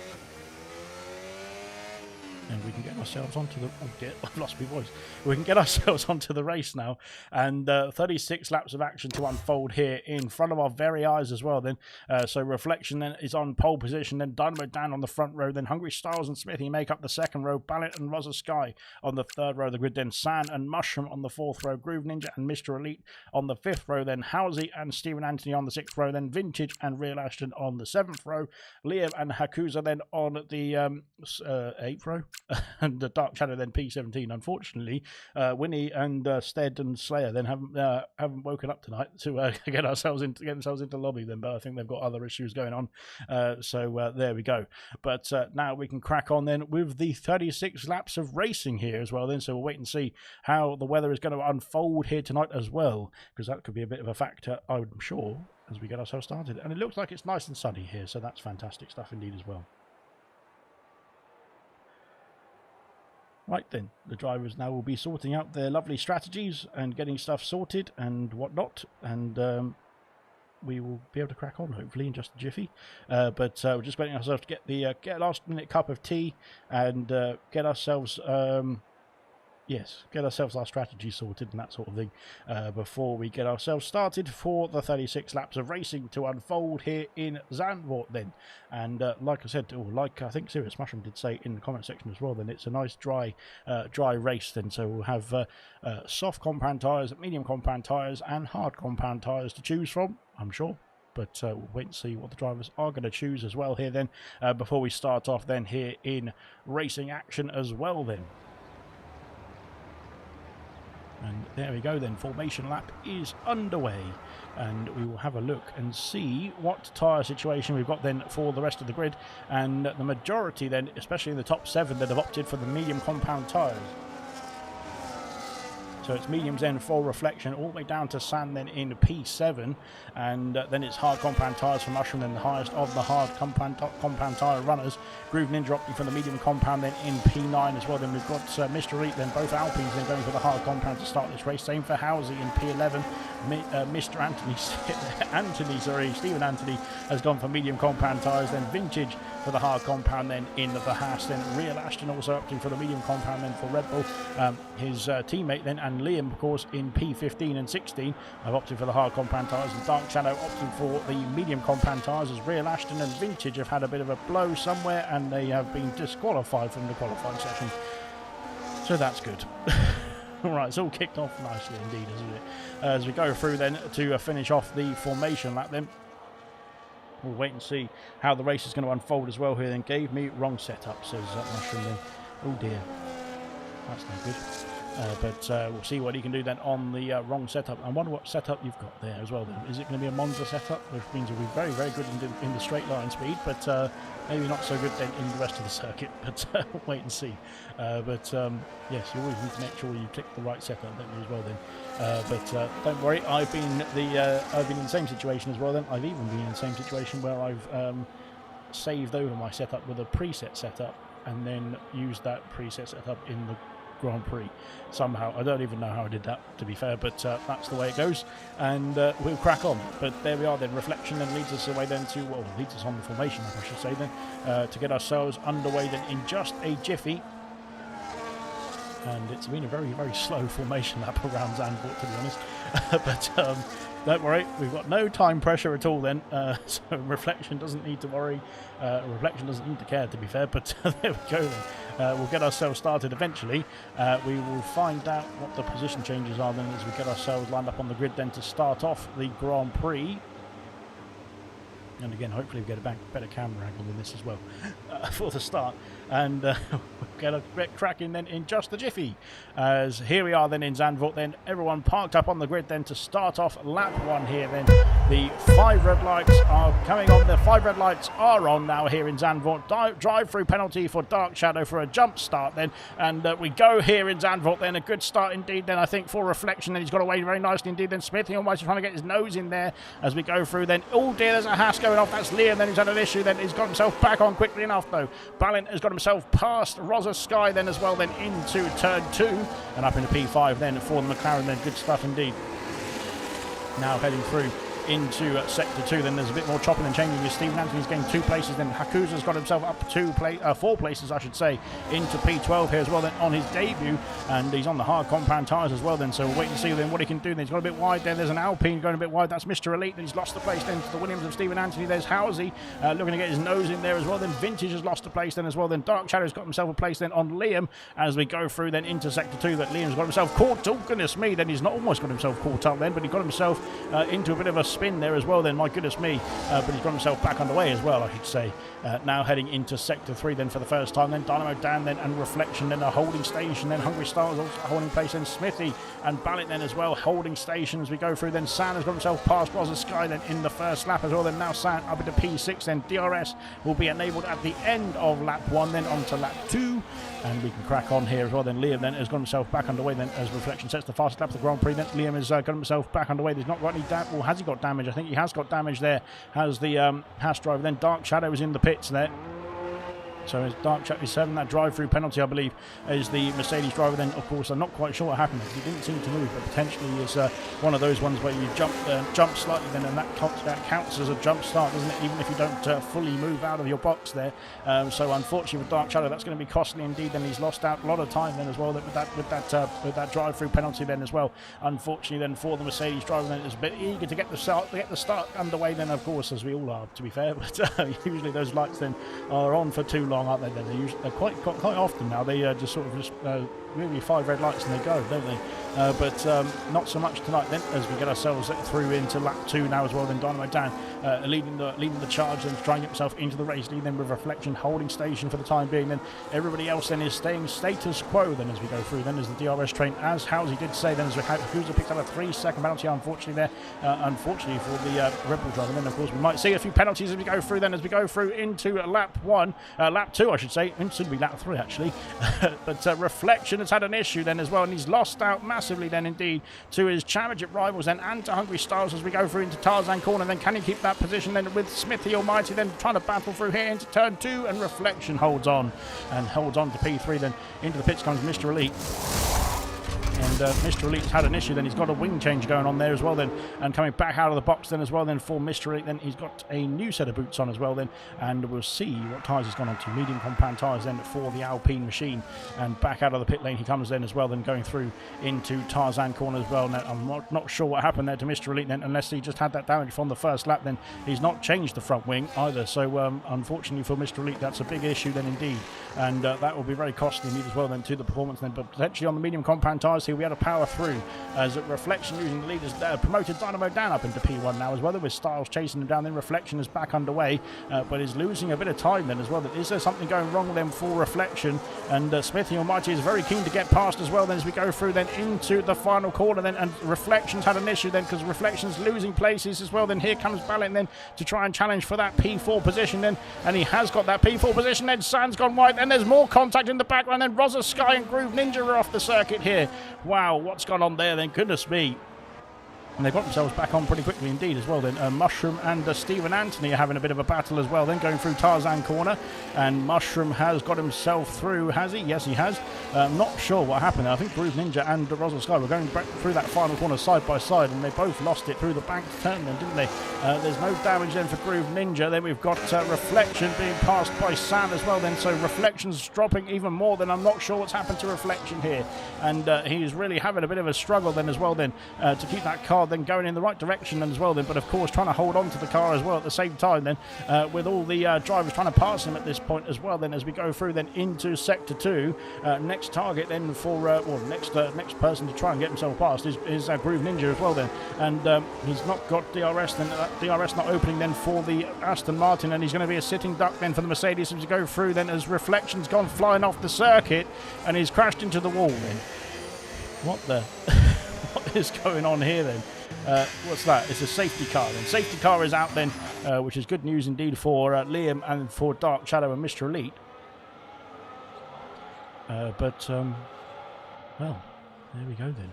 And we can get ourselves onto the... Oh dear, I've lost my voice. We can get ourselves onto the race now. And 36 laps of action to unfold here in front of our very eyes as well then. So Reflection then is on pole position. Then Dynamo Dan on the front row. Then Hungry Styles and Smithy make up the second row. Ballet and Rosa Sky on the third row of the grid. Then San and Mushroom on the fourth row. Groove Ninja and Mr. Elite on the fifth row. Then Howsey and Stephen Anthony on the sixth row. Then Vintage and Real Ashton on the seventh row. Liam and Hakusa then on the eighth row. And the Dark Shadow then P17. Unfortunately, Winnie and Stead and Slayer then haven't woken up tonight to get themselves into lobby then, but I think they've got other issues going on. So there we go. But now we can crack on then with the 36 laps of racing here as well then. So we'll wait and see how the weather is going to unfold here tonight as well, because that could be a bit of a factor, I'm sure, as we get ourselves started. And it looks like it's nice and sunny here, so that's fantastic stuff indeed as well. Right then, the drivers now will be sorting out their lovely strategies and getting stuff sorted and whatnot, and we will be able to crack on hopefully in just a jiffy. But we're just waiting ourselves to get the get a last minute cup of tea and get ourselves get ourselves our strategy sorted and that sort of thing before we get ourselves started for the 36 laps of racing to unfold here in Zandvoort then. And like I said, or like I think Serious Mushroom did say in the comment section as well, then it's a nice dry race then. So we'll have soft compound tyres, medium compound tyres and hard compound tyres to choose from, I'm sure. But we'll wait and see what the drivers are going to choose as well here then before we start off then here in racing action as well then. And there we go then, formation lap is underway, and we will have a look and see what tyre situation we've got then for the rest of the grid. And the majority then, especially in the top 7, that have opted for the medium compound tyres. So it's mediums then for Reflection, all the way down to San then in P7, and then it's hard compound tyres for Mushroom, then the highest of the hard compound tyre runners. Groove Ninja opting for the medium compound then in P9 as well. Then we've got Mr. Elite, then both Alpines then going for the hard compound to start this race. Same for Howsey in P11. Mr. Stephen Anthony has gone for medium compound tyres. Then Vintage for the hard compound then in the Haas. Then Real Ashton also opting for the medium compound then for Red Bull. His teammate then and Liam, of course, in P15 and 16 have opted for the hard compound tyres, and Dark Shadow opting for the medium compound tyres, as Real Ashton and Vintage have had a bit of a blow somewhere and they have been disqualified from the qualifying session. So that's good. Alright, it's all kicked off nicely indeed, isn't it? As we go through then to finish off the formation lap then. We'll wait and see how the race is going to unfold as well here then. Gave me wrong setup, says Mushroom then. Oh dear. That's no good. But we'll see what he can do then on the wrong setup. I wonder what setup you've got there as well then. Is it going to be a Monza setup, which means it'll be very, very good in the straight line speed, but maybe not so good then in the rest of the circuit. But we'll wait and see. Yes, you always need to make sure you click the right setup, don't you, as well then. Don't worry, I've been in the same situation as well then. I've even been in the same situation where I've saved over my setup with a preset setup and then used that preset setup in the Grand Prix somehow. I don't even know how I did that, to be fair, but that's the way it goes, and we'll crack on. But there we are then. Reflection then leads us away then to, well, leads us on the formation, I should say then, to get ourselves underway then in just a jiffy and it's been a very, very slow formation lap around Zandvoort, to be honest. But don't worry, we've got no time pressure at all then, so Reflection doesn't need to worry. Reflection doesn't need to care, to be fair, but there we go then. We'll get ourselves started eventually. We will find out what the position changes are then as we get ourselves lined up on the grid then to start off the Grand Prix. And again, hopefully we get a better camera angle than this as well for the start. And we'll get a bit cracking then in just a jiffy. As here we are then in Zandvoort, then everyone parked up on the grid then to start off lap 1 here then. The 5 red lights are coming on. The 5 red lights are on now here in Zandvoort. Drive-through penalty for Dark Shadow for a jump start then. And we go here in Zandvoort then. A good start indeed then, I think, for Reflection. Then he's got away very nicely indeed. Then Smithy almost trying to get his nose in there as we go through then. Oh dear, there's a hash going off. That's Liam then who's had an issue then. He's got himself back on quickly enough though. Balint has got himself past Rosa Sky then as well then into turn 2 and up into P5 then for the McLaren then. Good stuff indeed. Now heading through into sector 2 then. There's a bit more chopping and changing with Stephen Anthony's getting 2 places then. Hakuza's got himself up 4 places I should say into P12 here as well then on his debut, and he's on the hard compound tyres as well then, so we'll wait to see then what he can do then. He's got a bit wide there. There's an Alpine going a bit wide. That's Mr. Elite. Then he's lost the place then to the Williams of Stephen Anthony. There's Housey looking to get his nose in there as well then. Vintage has lost a place then as well then. Dark Shadow's got himself a place then on Liam as we go through then into sector 2. That Liam's got himself caught. Oh goodness me, then he's not almost got himself caught up then, but he got himself into a bit of a spin there as well then. My goodness me, but he's got himself back underway as well, I should say. Now heading into sector 3 then for the first time then. Dynamo Dan then and Reflection then a holding station then. Hungry Stars also holding place then. Smithy and Balint then as well holding station as we go through then. San has got himself past Rosa Sky then in the first lap as well then. Now San up into P6 then. DRS will be enabled at the end of lap 1 then onto lap 2, and we can crack on here as well then. Liam then has got himself back underway then as Reflection sets the fastest lap of the Grand Prix then. Liam has got himself back underway. There's not got any damage, or has he got damage? I think he has got damage there. Has the Haas driver then. Dark Shadow is in the pits there. So as Dark Shadow is serving that drive-through penalty, I believe, is the Mercedes driver then. Of course, I'm not quite sure what happened. He didn't seem to move, but potentially is one of those ones where you jump slightly then, and that counts as a jump start, doesn't it? Even if you don't fully move out of your box there. So unfortunately with Dark Shadow, that's going to be costly indeed. Then he's lost out a lot of time then as well with that drive-through penalty then as well. Unfortunately then for the Mercedes driver then is a bit eager to get the start underway then, of course, as we all are, to be fair. But usually those lights then are on for too long, aren't they? They're quite often now. They just maybe 5 red lights and they go, don't they? But not so much tonight then, as we get ourselves through into lap 2 now as well. Then Dynamo Dan leading the charge and trying to get himself into the race lead then with Reflection holding station for the time being. Then everybody else then is staying status quo then as we go through then as the DRS train, as Housey did say then, as Hakuza picked up a 3-second penalty unfortunately there, unfortunately for the Red Bull driver. Then of course we might see a few penalties as we go through then, as we go through into lap 2 I should say, and soon be lap 3 actually. But Reflection has had an issue then as well, and he's lost out massively then indeed to his championship rivals then and to Hungry Stars as we go through into Tarzan corner. Then can he keep that position then with Smithy Almighty then trying to battle through here into turn 2, and Reflection holds on to P3 then. Into the pits comes Mr. Elite. And Mr. Elite's had an issue then. He's got a wing change going on there as well then, and coming back out of the box then as well then for Mr. Elite. Then he's got a new set of boots on as well then, and we'll see what tyres he's gone on to. Medium compound tyres then for the Alpine machine, and back out of the pit lane he comes then as well, then going through into Tarzan corner as well. Now I'm not sure what happened there to Mr. Elite then, unless he just had that damage from the first lap. Then he's not changed the front wing either, so unfortunately for Mr. Elite that's a big issue then indeed, and that will be very costly indeed as well then to the performance then. But potentially on the medium compound tyres here we had a power through as Reflection losing the leaders promoted Dynamo Dan up into P1 now as well, with Styles chasing him down. Then Reflection is back underway, but is losing a bit of time then as well. Is there something going wrong then for Reflection? And Smithy Almighty is very keen to get past as well then as we go through then into the final corner then, and Reflection's had an issue then because Reflection's losing places as well. Then here comes Balint then to try and challenge for that P4 position then, and he has got that P4 position. Then Sand's gone wide, and there's more contact in the background. Then Rosa Sky and Groove Ninja are off the circuit here. Wow, what's gone on there then? Goodness me. And they've got themselves back on pretty quickly indeed as well then. Mushroom and Stephen Anthony are having a bit of a battle as well then, going through Tarzan corner. And Mushroom has got himself through, has he? Yes, he has. Not sure what happened there. I think Groove Ninja and Rosal Sky were going back through that final corner side by side, and they both lost it through the bank turn then, didn't they? There's no damage then for Groove Ninja. Then we've got Reflection being passed by Sam as well then. So Reflection's dropping even more then. I'm not sure what's happened to Reflection here. And he's really having a bit of a struggle then as well then to keep that car then going in the right direction then as well then, but of course trying to hold on to the car as well at the same time then, with all the drivers trying to pass him at this point as well then, as we go through then into sector 2. Next target then for next person to try and get himself past is Groove Ninja as well then, and he's not got DRS then. DRS not opening then for the Aston Martin, and he's going to be a sitting duck then for the Mercedes as we go through then, as Reflection's gone flying off the circuit and he's crashed into the wall then. What the what is going on here then? What's that? It's a safety car then. Safety car is out then, which is good news indeed for Liam and for Dark Shadow and Mr. Elite. Well, there we go then.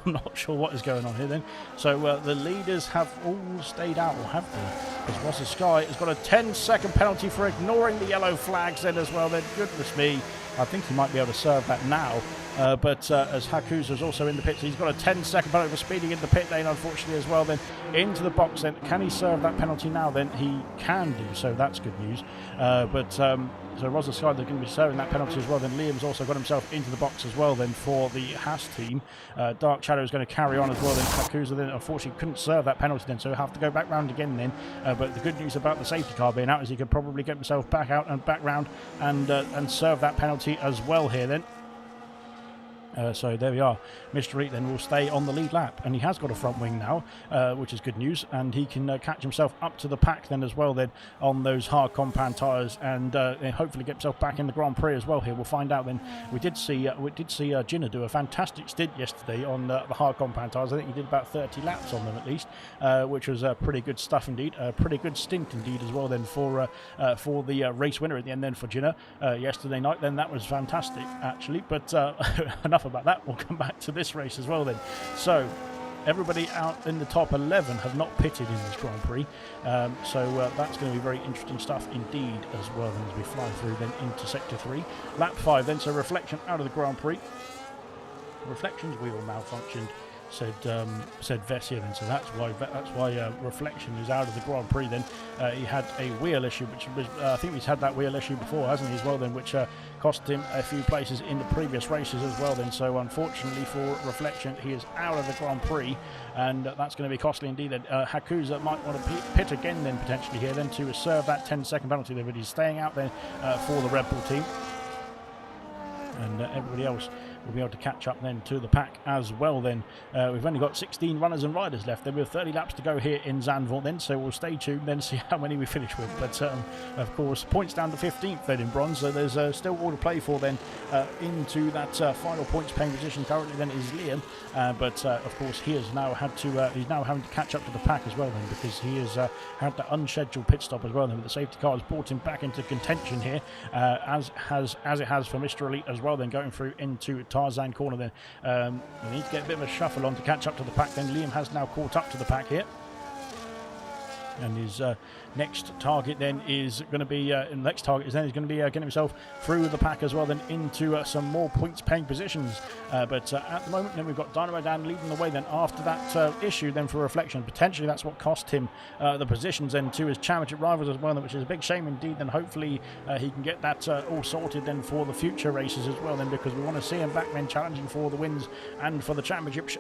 I'm not sure what is going on here then. So the leaders have all stayed out, or have they? Because Rosal Sky has got a 10-second penalty for ignoring the yellow flags then as well then. Goodness me. I think he might be able to serve that now. But as Hakuza's also in the pit, so he's got a 10-second penalty for speeding in the pit lane, unfortunately, as well. Then into the box then. Can he serve that penalty now? Then he can do so. That's good news. So Rosal Sky, they're going to be serving that penalty as well. Then Liam's also got himself into the box as well then for the Haas team. Dark Shadow is going to carry on as well. Then Hakuza then unfortunately couldn't serve that penalty then, so he'll have to go back round again then. But the good news about the safety car being out is he could probably get himself back out and back round and serve that penalty as well here then. So there we are. Mr. Elite then will stay on the lead lap, and he has got a front wing now, which is good news, and he can catch himself up to the pack then as well then on those hard compound tyres, and hopefully get himself back in the Grand Prix as well here. We'll find out then. We did see Jinner do a fantastic stint yesterday on the hard compound tyres. I think he did about 30 laps on them at least, which was pretty good stuff indeed. A pretty good stint indeed as well then for the race winner at the end then for Jinner yesterday night. Then that was fantastic actually, but enough about that. We'll come back to this race as well then. So everybody out in the top 11 have not pitted in this Grand Prix, so that's going to be very interesting stuff indeed as well then, as we fly through then into sector 3. Lap 5 then, so Reflection out of the Grand Prix. Reflection's wheel malfunctioned, said Vessia then, so that's why Reflection is out of the Grand Prix then. He had a wheel issue, which was I think he's had that wheel issue before, hasn't he, as well then, which cost him a few places in the previous races as well then. So unfortunately for Reflection, he is out of the Grand Prix, and that's going to be costly indeed. Hakuza might want to pit again then potentially here then to serve that 10-second penalty there, but he's staying out there for the Red Bull team, and everybody else will be able to catch up then to the pack as well then. We've only got 16 runners and riders left. There were 30 laps to go here in Zandvoort then, so we'll stay tuned then, see how many we finish with. But of course, points down to 15th then in bronze, so there's still all to play for then into that final points paying position. Currently then is Liam, but of course he has now had to he's now having to catch up to the pack as well then, because he has had the unscheduled pit stop as well then, but the safety car has brought him back into contention here, as it has for Mr. Elite as well then, going through into Tarzan corner then. We need to get a bit of a shuffle on to catch up to the pack then. Liam has now caught up to the pack here, and his next target then is going to be getting himself through the pack as well then into some more points paying positions, but at the moment then we've got Dynamo Dan leading the way then after that issue then for Reflection. Potentially that's what cost him the positions then to his championship rivals as well then, which is a big shame indeed. Then hopefully he can get that all sorted then for the future races as well then, because we want to see him back then challenging for the wins and for the championships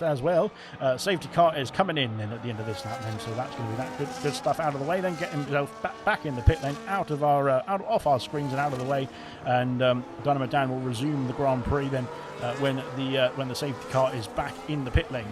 as well. Safety car is coming in then at the end of this lap then, so that's going to be that good stuff out of the way then, getting himself back in the pit lane, off our screens and out of the way, and Dynamo Dan will resume the Grand Prix then when the safety car is back in the pit lane.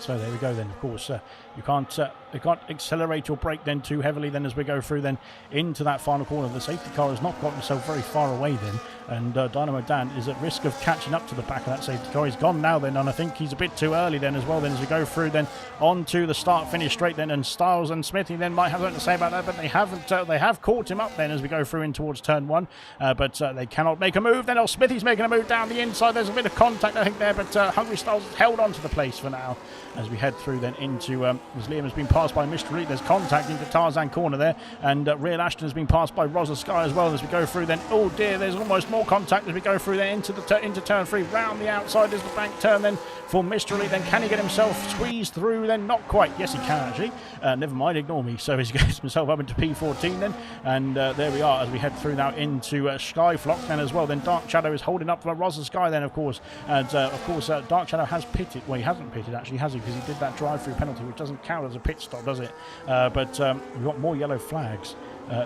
So there we go then. Of course, you can't they can't accelerate or brake then too heavily then as we go through then into that final corner. The safety car has not gotten himself very far away then, and Dynamo Dan is at risk of catching up to the back of that safety car. He's gone now then, and I think he's a bit too early then as well then as we go through then onto the start finish straight then, and Styles and Smithy then might have something to say about that, but they haven't. They have caught him up then as we go through in towards turn 1, but they cannot make a move then. Smithy's making a move down the inside. There's a bit of contact I think there, but Hungry Styles has held on to the place for now as we head through then into as Liam has been passed by Mr. Elite. There's contact into Tarzan corner there, and Real Ashton has been passed by Rosa Sky as well as we go through then. Oh dear, there's almost more contact as we go through there into turn 3. Round the outside is the bank turn then for Mr. Elite. Then can he get himself squeezed through then? Not quite. Yes, he can actually. Never mind, ignore me. So he gets himself up into P14 then, and there we are as we head through now into Skyflock then as well. Then Dark Shadow is holding up for Rosa Sky then, of course, and of course Dark Shadow has pitted. Well, he hasn't pitted actually, has he? Because he did that drive-through penalty, which doesn't count as a pit stop, does it? But we've got more yellow flags.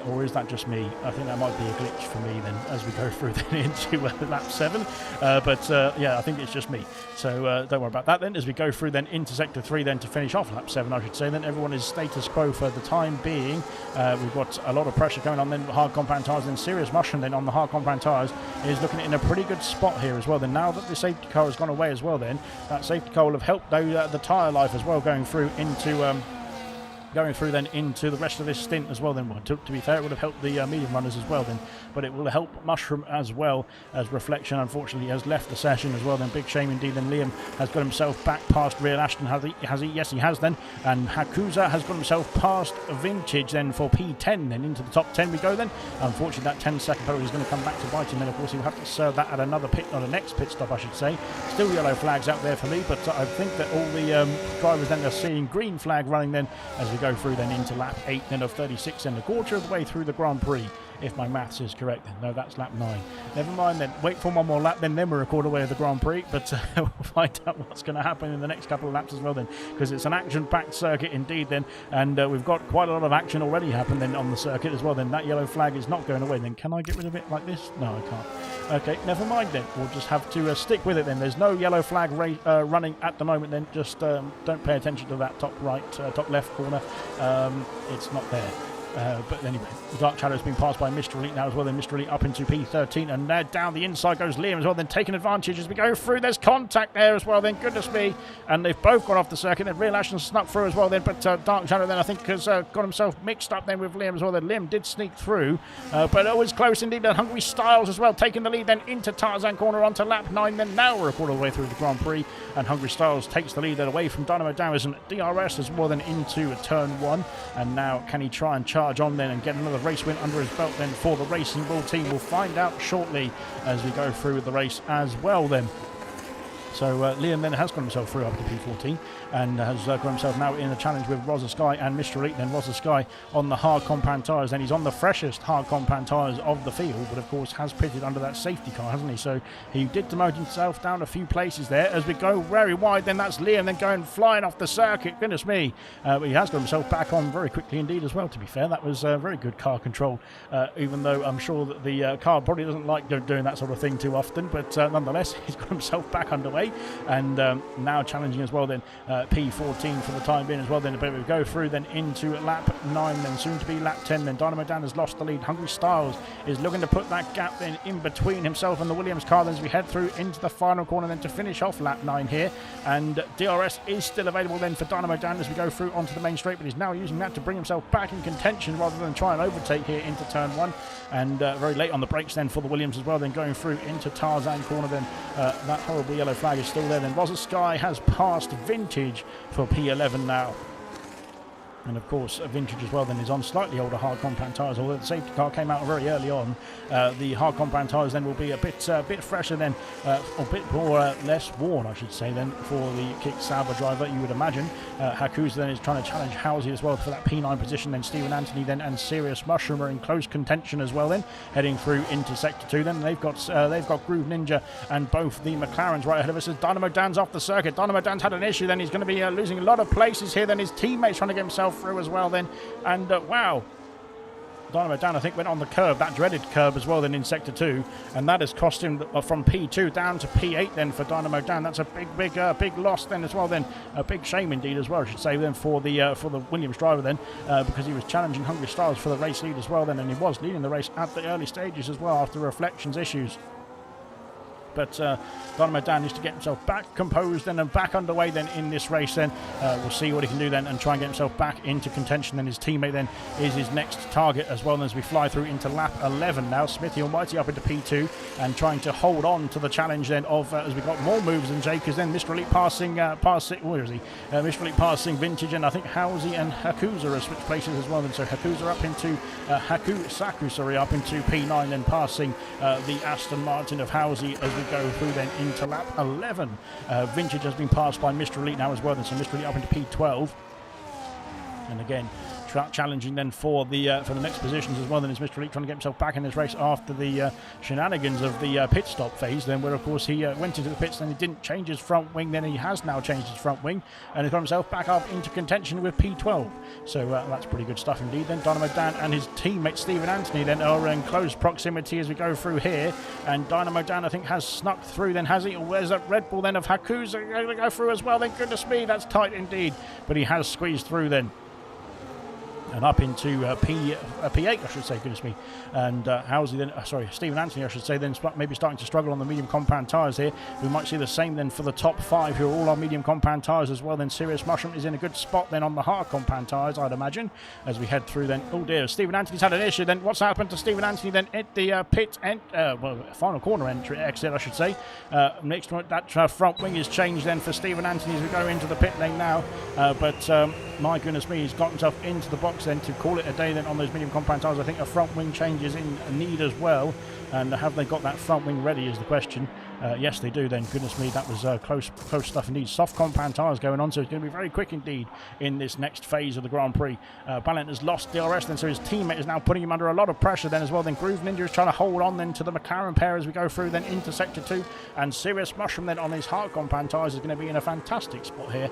Or is that just me? I think that might be a glitch for me then as we go through then into lap 7. But yeah, I think it's just me. So don't worry about that then as we go through then into sector 3 then to finish off lap 7, I should say. Then everyone is status quo for the time being. We've got a lot of pressure going on then. Hard compound tyres, then Serious Mushroom then on the hard compound tyres is looking in a pretty good spot here as well. Then now that the safety car has gone away as well, then that safety car will have helped the tyre life as well going through then into the rest of this stint as well then. Well, to be fair, it would have helped the medium runners as well then, but it will help Mushroom as well as Reflection unfortunately has left the session as well then. Big shame indeed. Then Liam has got himself back past Real Ashton, has he? Yes, he has then, and Hakuza has got himself past Vintage then for P10 then. Into the top 10 we go then. Unfortunately that 10-second penalty is going to come back to bite him then. Of course he'll have to serve that at another pit, or the next pit stop I should say. Still yellow flags out there for me, but I think that all the drivers then are seeing green flag running then as we go through then into lap 8 then of 36 and a quarter of the way through the Grand Prix, if my maths is correct. No, that's lap 9. Never mind then. Wait for one more lap then we're a quarter way of the Grand Prix, but we'll find out what's going to happen in the next couple of laps as well then, because it's an action-packed circuit indeed then, and we've got quite a lot of action already happened then on the circuit as well then. That yellow flag is not going away then. Can I get rid of it like this? No, I can't. Okay, never mind then. We'll just have to stick with it then. There's no yellow flag running at the moment then. Just don't pay attention to that top right, top left corner. It's not there. But anyway, Dark Shadow's been passed by Mr. Elite now as well. Then Mr. Elite up into P13, and there down the inside goes Liam as well. Then taking advantage as we go through. There's contact there as well. Then goodness me, and they've both gone off the circuit. Then Real Ashton snuck through as well. Then, but Dark Shadow then I think has got himself mixed up then with Liam as well. Then Liam did sneak through, but it was close indeed. Then Hungry Styles as well taking the lead then into Tarzan corner onto lap 9. Then now we're a quarter of the way through the Grand Prix, and Hungry Styles takes the lead then away from Dynamo Dowers and DRS as well then into turn 1. And now can he try and charge on then and get another race win under his belt then for the Racing Bull team? We'll find out shortly as we go through the race as well then. So Liam then has got himself through up to P14 and has got himself now in a challenge with Rosa Sky and Mr. Elite. Then Rosa Sky on the hard compound tyres, and he's on the freshest hard compound tyres of the field, but of course has pitted under that safety car, hasn't he? So he did demote himself down a few places there as we go very wide. Then that's Liam then going flying off the circuit. Goodness me. But he has got himself back on very quickly indeed as well, to be fair. That was very good car control, even though I'm sure that the car probably doesn't like doing that sort of thing too often, but nonetheless he's got himself back underway. And now challenging as well then P14 for the time being as well then. But we go through then into lap 9 then soon to be lap 10 then. Dynamo Dan has lost the lead. Hungry Styles is looking to put that gap then in between himself and the Williams car then as we head through into the final corner then to finish off lap 9 here. And DRS is still available then for Dynamo Dan as we go through onto the main straight, but he's now using that to bring himself back in contention rather than try and overtake here into turn 1. And very late on the brakes then for the Williams as well, then going through into Tarzan corner then. That horrible yellow flag is still there. Then Rosa Sky has passed Vintage for P11 now. And of course Vintage as well then is on slightly older hard compound tyres, although the safety car came out very early on. The hard compound tyres then will be a bit fresher then, or a bit more less worn I should say then for the Kick Sauber driver, you would imagine. Hakuza then is trying to challenge Housie as well for that P9 position. Then Stephen Anthony then and Serious Mushroom are in close contention as well then, heading through into sector 2 then. They've got Groove Ninja and both the McLarens right ahead of us as Dynamo Dan's off the circuit. Dynamo Dan's had an issue then, he's going to be losing a lot of places here then. His teammates trying to get himself through as well then, and wow, Dynamo Dan, I think, went on the curb, that dreaded curb as well then in Sector 2, and that has cost him from P2 down to P8 then for Dynamo Dan. That's a big loss then as well then. A big shame indeed as well, I should say, then for the Williams driver then, because he was challenging Hungry Styles for the race lead as well then, and he was leading the race at the early stages as well after reflections issues. But Dynamo Dan needs to get himself back composed then and back underway then in this race then. We'll see what he can do then and try and get himself back into contention. Then his teammate then is his next target as well as we fly through into lap 11 now. Smithy Almighty up into P2 and trying to hold on to the challenge then of as we got more moves than Jake, because then Mr. Elite passing where is he? Mr. Elite passing Vintage, and I think Housie and Hakuza are switched places as well then. So Hakuza up into Saku up into P9, then passing the Aston Martin of Housie as we go through then into lap 11. Vintage has been passed by Mr. Elite now as well, then so Mr. Elite up into P12. And again, challenging then for the next positions as well. Then is Mr. Elite trying to get himself back in this race after the shenanigans of the pit stop phase. Then where of course he went into the pits, then he didn't change his front wing. Then he has now changed his front wing and has got himself back up into contention with P12. So that's pretty good stuff indeed. Then Dynamo Dan and his teammate Stephen Anthony then are in close proximity as we go through here. And Dynamo Dan I think has snuck through. Then has he? Or where's that Red Bull then of Hakuza going to go through as well? Then goodness me, that's tight indeed. But he has squeezed through then. And up into P8, I should say, goodness me. And Housie then, Stephen Anthony, I should say, then maybe starting to struggle on the medium compound tyres here. We might see the same then for the top 5 who are all on medium compound tyres as well. Then Serious Mushroom is in a good spot then on the hard compound tyres, I'd imagine, as we head through then. Oh dear, Stephen Anthony's had an issue then. What's happened to Stephen Anthony then at the final corner exit, I should say. Next one, that front wing is changed then for Stephen Anthony as we go into the pit lane now. But my goodness me, he's got himself into the box then to call it a day then on those medium compound tyres. I think a front wing change is in need as well, and have they got that front wing ready is the question. Yes they do then. Goodness me, that was close stuff indeed. Soft compound tyres going on, so it's going to be very quick indeed in this next phase of the Grand Prix. Ballant has lost DRS then, so his teammate is now putting him under a lot of pressure then as well. Then Groove Ninja is trying to hold on then to the McLaren pair as we go through then into Sector 2, and Serious Mushroom then on his hard compound tyres is going to be in a fantastic spot here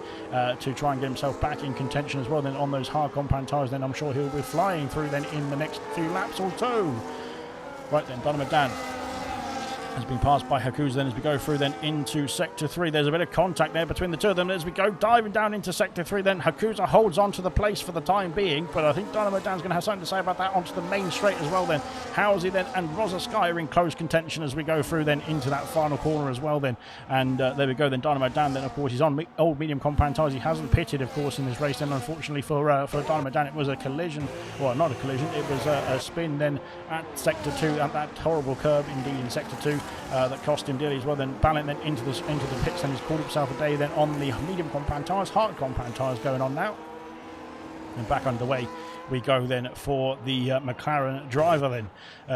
to try and get himself back in contention as well then on those hard compound tyres. Then I'm sure he'll be flying through then in the next few laps or two. Right then, Dynamo Dan has been passed by Hakuza then as we go through then into Sector 3. There's a bit of contact there between the two of them as we go diving down into Sector 3 then. Hakuza holds on to the place for the time being, but I think Dynamo Dan's going to have something to say about that onto the main straight as well then. Housie then and Rosa Sky are in close contention as we go through then into that final corner as well then. And there we go then, Dynamo Dan then of course he's on old medium compound tyres. He hasn't pitted of course in this race then, unfortunately for Dynamo Dan. It was a collision, well not a collision, it was a spin then at Sector 2 at that horrible curb indeed in Sector 2 that cost him dearly as well. Then Ballant then into the pits and he's called himself a day then on the medium compound tyres. Hard compound tyres going on now. And back underway we go then for the McLaren driver then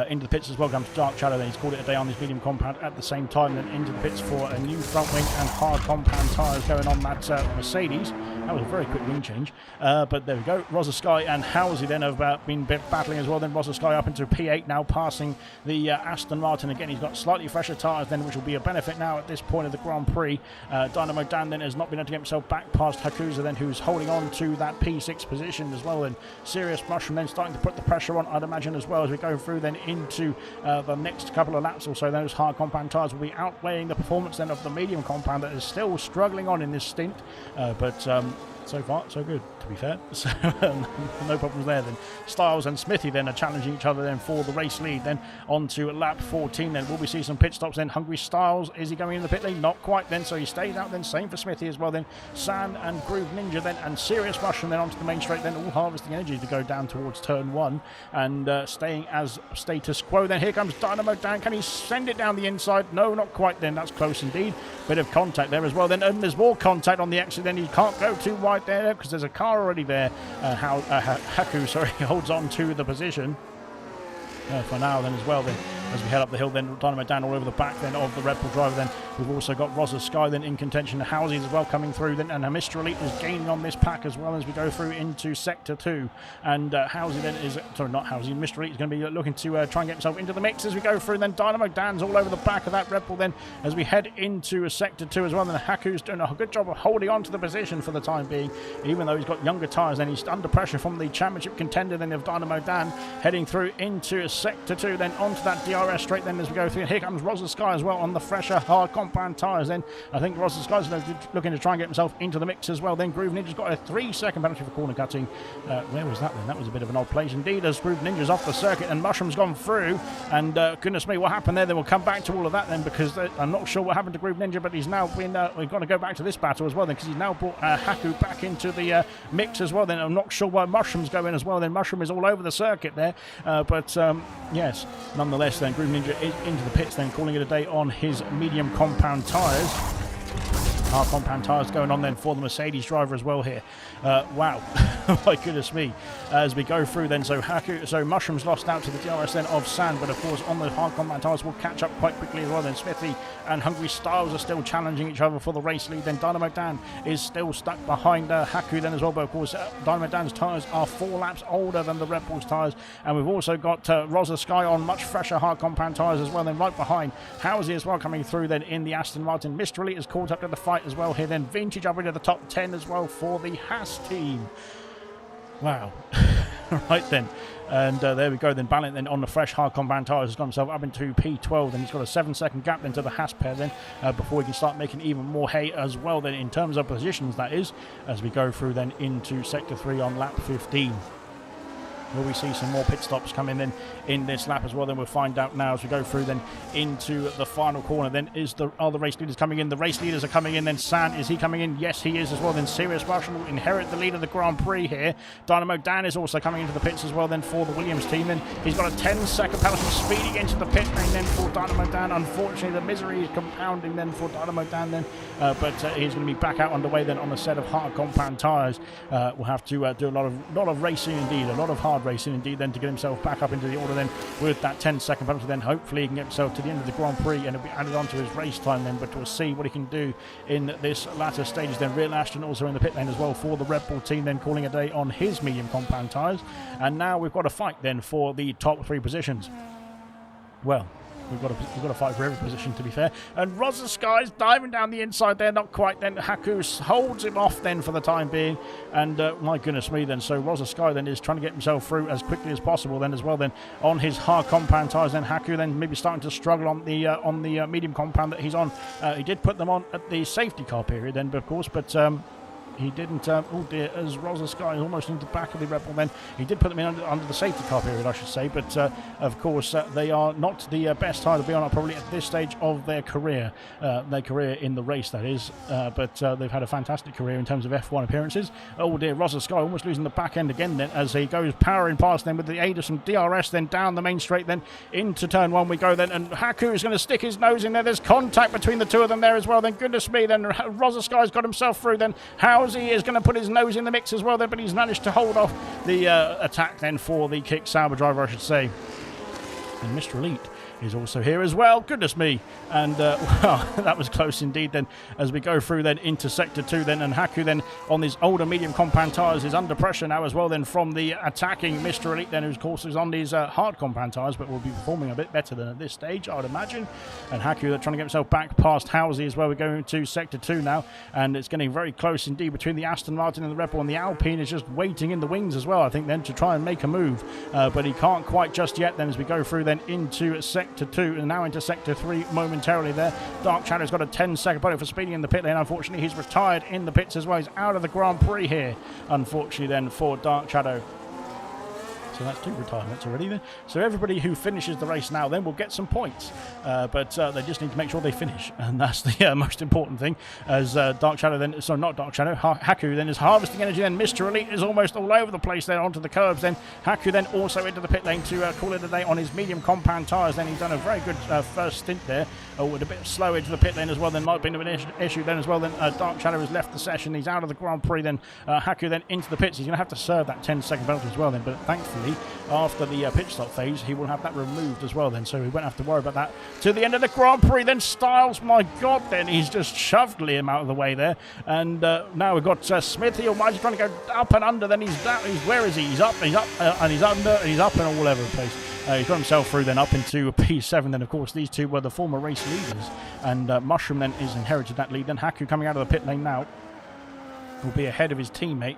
into the pits as well. Comes Dark Shadow then, he's called it a day on this medium compound at the same time. Then into the pits for a new front wing and hard compound tyres going on that Mercedes. That was a very quick wing change, but there we go. Rosa Sky and Housie then have been battling as well. Then Rosa Sky up into P8 now, passing the Aston Martin again. He's got slightly fresher tyres then, which will be a benefit now at this point of the Grand Prix. Dynamo Dan then has not been able to get himself back past Hakuza then, who's holding on to that P6 position as well. And Serious Mushroom then starting to put the pressure on, I'd imagine, as well as we go through then into the next couple of laps or so. Those hard compound tyres will be outweighing the performance then of the medium compound that is still struggling on in this stint, but so far so good, to be fair. So no problems there then. Styles and Smithy then are challenging each other then for the race lead. Then on to lap 14 then. Will we see some pit stops then? Hungry Styles, is he going in the pit lane? Not quite then, so he stays out then. Same for Smithy as well then. San and Groove Ninja then, and Serious Mushroom then onto the main straight then, all harvesting energy to go down towards turn 1 and staying as status quo. Then here comes Dynamo Dan. Can he send it down the inside? No, not quite then. That's close indeed. Bit of contact there as well then, and there's more contact on the exit then. He can't go too wide there because there's a car already there. Haku holds on to the position for now then as well then. as we head up the hill. Then Dynamo Dan all over the back then of the Red Bull driver. Then we've also got Rosa Sky then in contention. Housie as well coming through then, and Mr. Elite is gaining on this pack as well as we go through into Sector 2. And Housie then is, sorry, not Housie, Mr. Elite is going to be looking to try and get himself into the mix as we go through. Then Dynamo Dan's all over the back of that Red Bull then as we head into Sector 2 as well. Then Haku's doing a good job of holding on to the position for the time being, even though he's got younger tyres. Then he's under pressure from the championship contender then of Dynamo Dan, heading through into Sector 2, then onto that DRS straight then as we go through. And here comes Rosa Sky as well on the fresher hard compound tyres. Then I think Rosa Sky's looking to try and get himself into the mix as well. Then Groove Ninja's got a 3-second penalty for corner cutting. Where was that then? That was a bit of an odd place indeed as Groove Ninja's off the circuit and Mushroom's gone through. And goodness me, what happened there? Then we'll come back to all of that then, because I'm not sure what happened to Groove Ninja, but he's now been, we've got to go back to this battle as well then, because he's now brought Haku back into the mix as well. Then I'm not sure why Mushroom's going as well. Then Mushroom is all over the circuit there. But yes, nonetheless then Groove Ninja is into the pits then, calling it a day on his medium compound tyres. Hard compound tyres going on then for the Mercedes driver as well here. Wow, my goodness me. As we go through then, so Mushroom's lost out to the DRS then of Sand, but of course on the hard compound tyres will catch up quite quickly as well. Then Smithy and Hungry Styles are still challenging each other for the race lead. Then Dynamo Dan is still stuck behind Haku then as well, but of course Dynamo Dan's tyres are 4 laps older than the Red Bull's tyres. And we've also got Rosa Sky on much fresher hard compound tyres as well. Then right behind Housie as well coming through then in the Aston Martin. Mr. Elite is caught up to the fight as well here. Then Vintage up into the top 10 as well for the Haas team. Wow. Right then. And there we go then. Ballant then on the fresh hard compound tyres has got himself up into P12. Then he's got a 7-second gap then to the Haas pair then before he can start making even more hay as well then in terms of positions, that is, as we go through then into Sector 3 on lap 15. Will we see some more pit stops coming then in this lap as well? Then we'll find out now as we go through then into the final corner. Then are the race leaders coming in? The race leaders are coming in. Then San, is he coming in? Yes, he is as well. Then Sirius Marshall will inherit the lead of the Grand Prix here. Dynamo Dan is also coming into the pits as well then for the Williams team. Then he's got a 10-second penalty speeding into the pit lane then for Dynamo Dan. Unfortunately, the misery is compounding then for Dynamo Dan then. But he's going to be back out underway then on a set of hard compound tyres. We'll have to do a lot of racing indeed, a lot of hard racing indeed then to get himself back up into the order then with that 10-second penalty. Then hopefully he can get himself to the end of the Grand Prix and it'll be added on to his race time then, but we'll see what he can do in this latter stages. Then Real Ashton also in the pit lane as well for the Red Bull team, then calling a day on his medium compound tyres. And now we've got a fight then for the top 3 positions. Well, we've got to fight for every position, to be fair. And Rosa Sky's diving down the inside there, not quite. Then Haku holds him off then for the time being. And my goodness me then. So Rosa Sky then is trying to get himself through as quickly as possible then as well. Then on his hard compound tyres, then Haku then maybe starting to struggle on the medium compound that he's on. He did put them on at the safety car period then, of course, but he didn't, oh dear, as Rosa Sky is almost into the back of the Red Bull then. He did put them in under the safety car period, I should say, but of course they are not the best tyre to be on probably at this stage of their career in the race, that is, but they've had a fantastic career in terms of F1 appearances. Oh dear, Rosa Sky almost losing the back end again then as he goes powering past them with the aid of some DRS then down the main straight then into turn 1 we go then, and Haku is going to stick his nose in there. There's contact between the two of them there as well then. Goodness me, then Rosa Sky's got himself through then. Housie is going to put his nose in the mix as well then, but he's managed to hold off the attack then for the Kick Sauber driver, I should say. And Mr. Elite is also here as well. Goodness me. And well, that was close indeed then as we go through then into Sector 2 then, and Haku then on these older medium compound tyres is under pressure now as well then from the attacking Mr. Elite then, who of course is on these hard compound tyres but will be performing a bit better than at this stage, I would imagine. And Haku trying to get himself back past Housie as well. We're going to Sector 2 now, and it's getting very close indeed between the Aston Martin and the Red Bull, and the Alpine is just waiting in the wings as well, I think, then to try and make a move, but he can't quite just yet then as we go through then into Sector 2 and now into Sector 3 momentarily there. Dark Shadow's got a 10-second penalty for speeding in the pit lane. Unfortunately, he's retired in the pits as well. He's out of the Grand Prix here, unfortunately then, for Dark Shadow. So that's 2 retirements already then. So everybody who finishes the race now then will get some points. But they just need to make sure they finish. And that's the most important thing. As Dark Shadow then, so not Dark Shadow, Haku then is harvesting energy then. Mr. Elite is almost all over the place there onto the curbs then. Haku then also into the pit lane to call it a day on his medium compound tyres. Then he's done a very good first stint there. with a bit slow into the pit lane as well. Then might be an issue then as well. Then Dark Shadow has left the session. He's out of the Grand Prix. Then Haku then into the pits. He's going to have to serve that 10-second penalty as well then. But thankfully, after the pit stop phase, he will have that removed as well then. So we won't have to worry about that. To the end of the Grand Prix, then Styles, my God, then he's just shoved Liam out of the way there. And now we've got Smithy Almighty trying to go up and under. Then he's down. Where is he? He's up, and he's under, and he's up and all over the place. He's got himself through then up into P7. Then, of course, these two were the former race leaders. And Mushroom then is inherited that lead. Then Haku coming out of the pit lane now will be ahead of his teammate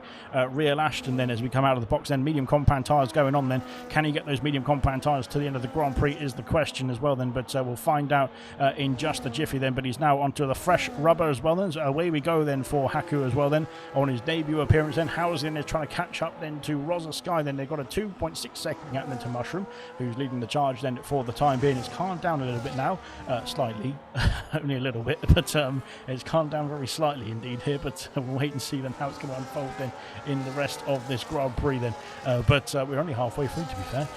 Real Ashton then as we come out of the box. Then medium compound tyres going on then. Can he get those medium compound tyres to the end of the Grand Prix is the question as well then, but we'll find out in just a jiffy then. But he's now onto the fresh rubber as well then, so away we go then for Haku as well then on his debut appearance. Then Housen is trying to catch up then to Rosa Sky. Then they've got a 2.6 second gap then to Mushroom, who's leading the charge then for the time being. It's calmed down a little bit now, slightly only a little bit, but it's calmed down very slightly indeed here, but we'll wait and see then how it's going to unfold then in the rest of this Grand Prix then. But we're only halfway through, to be fair.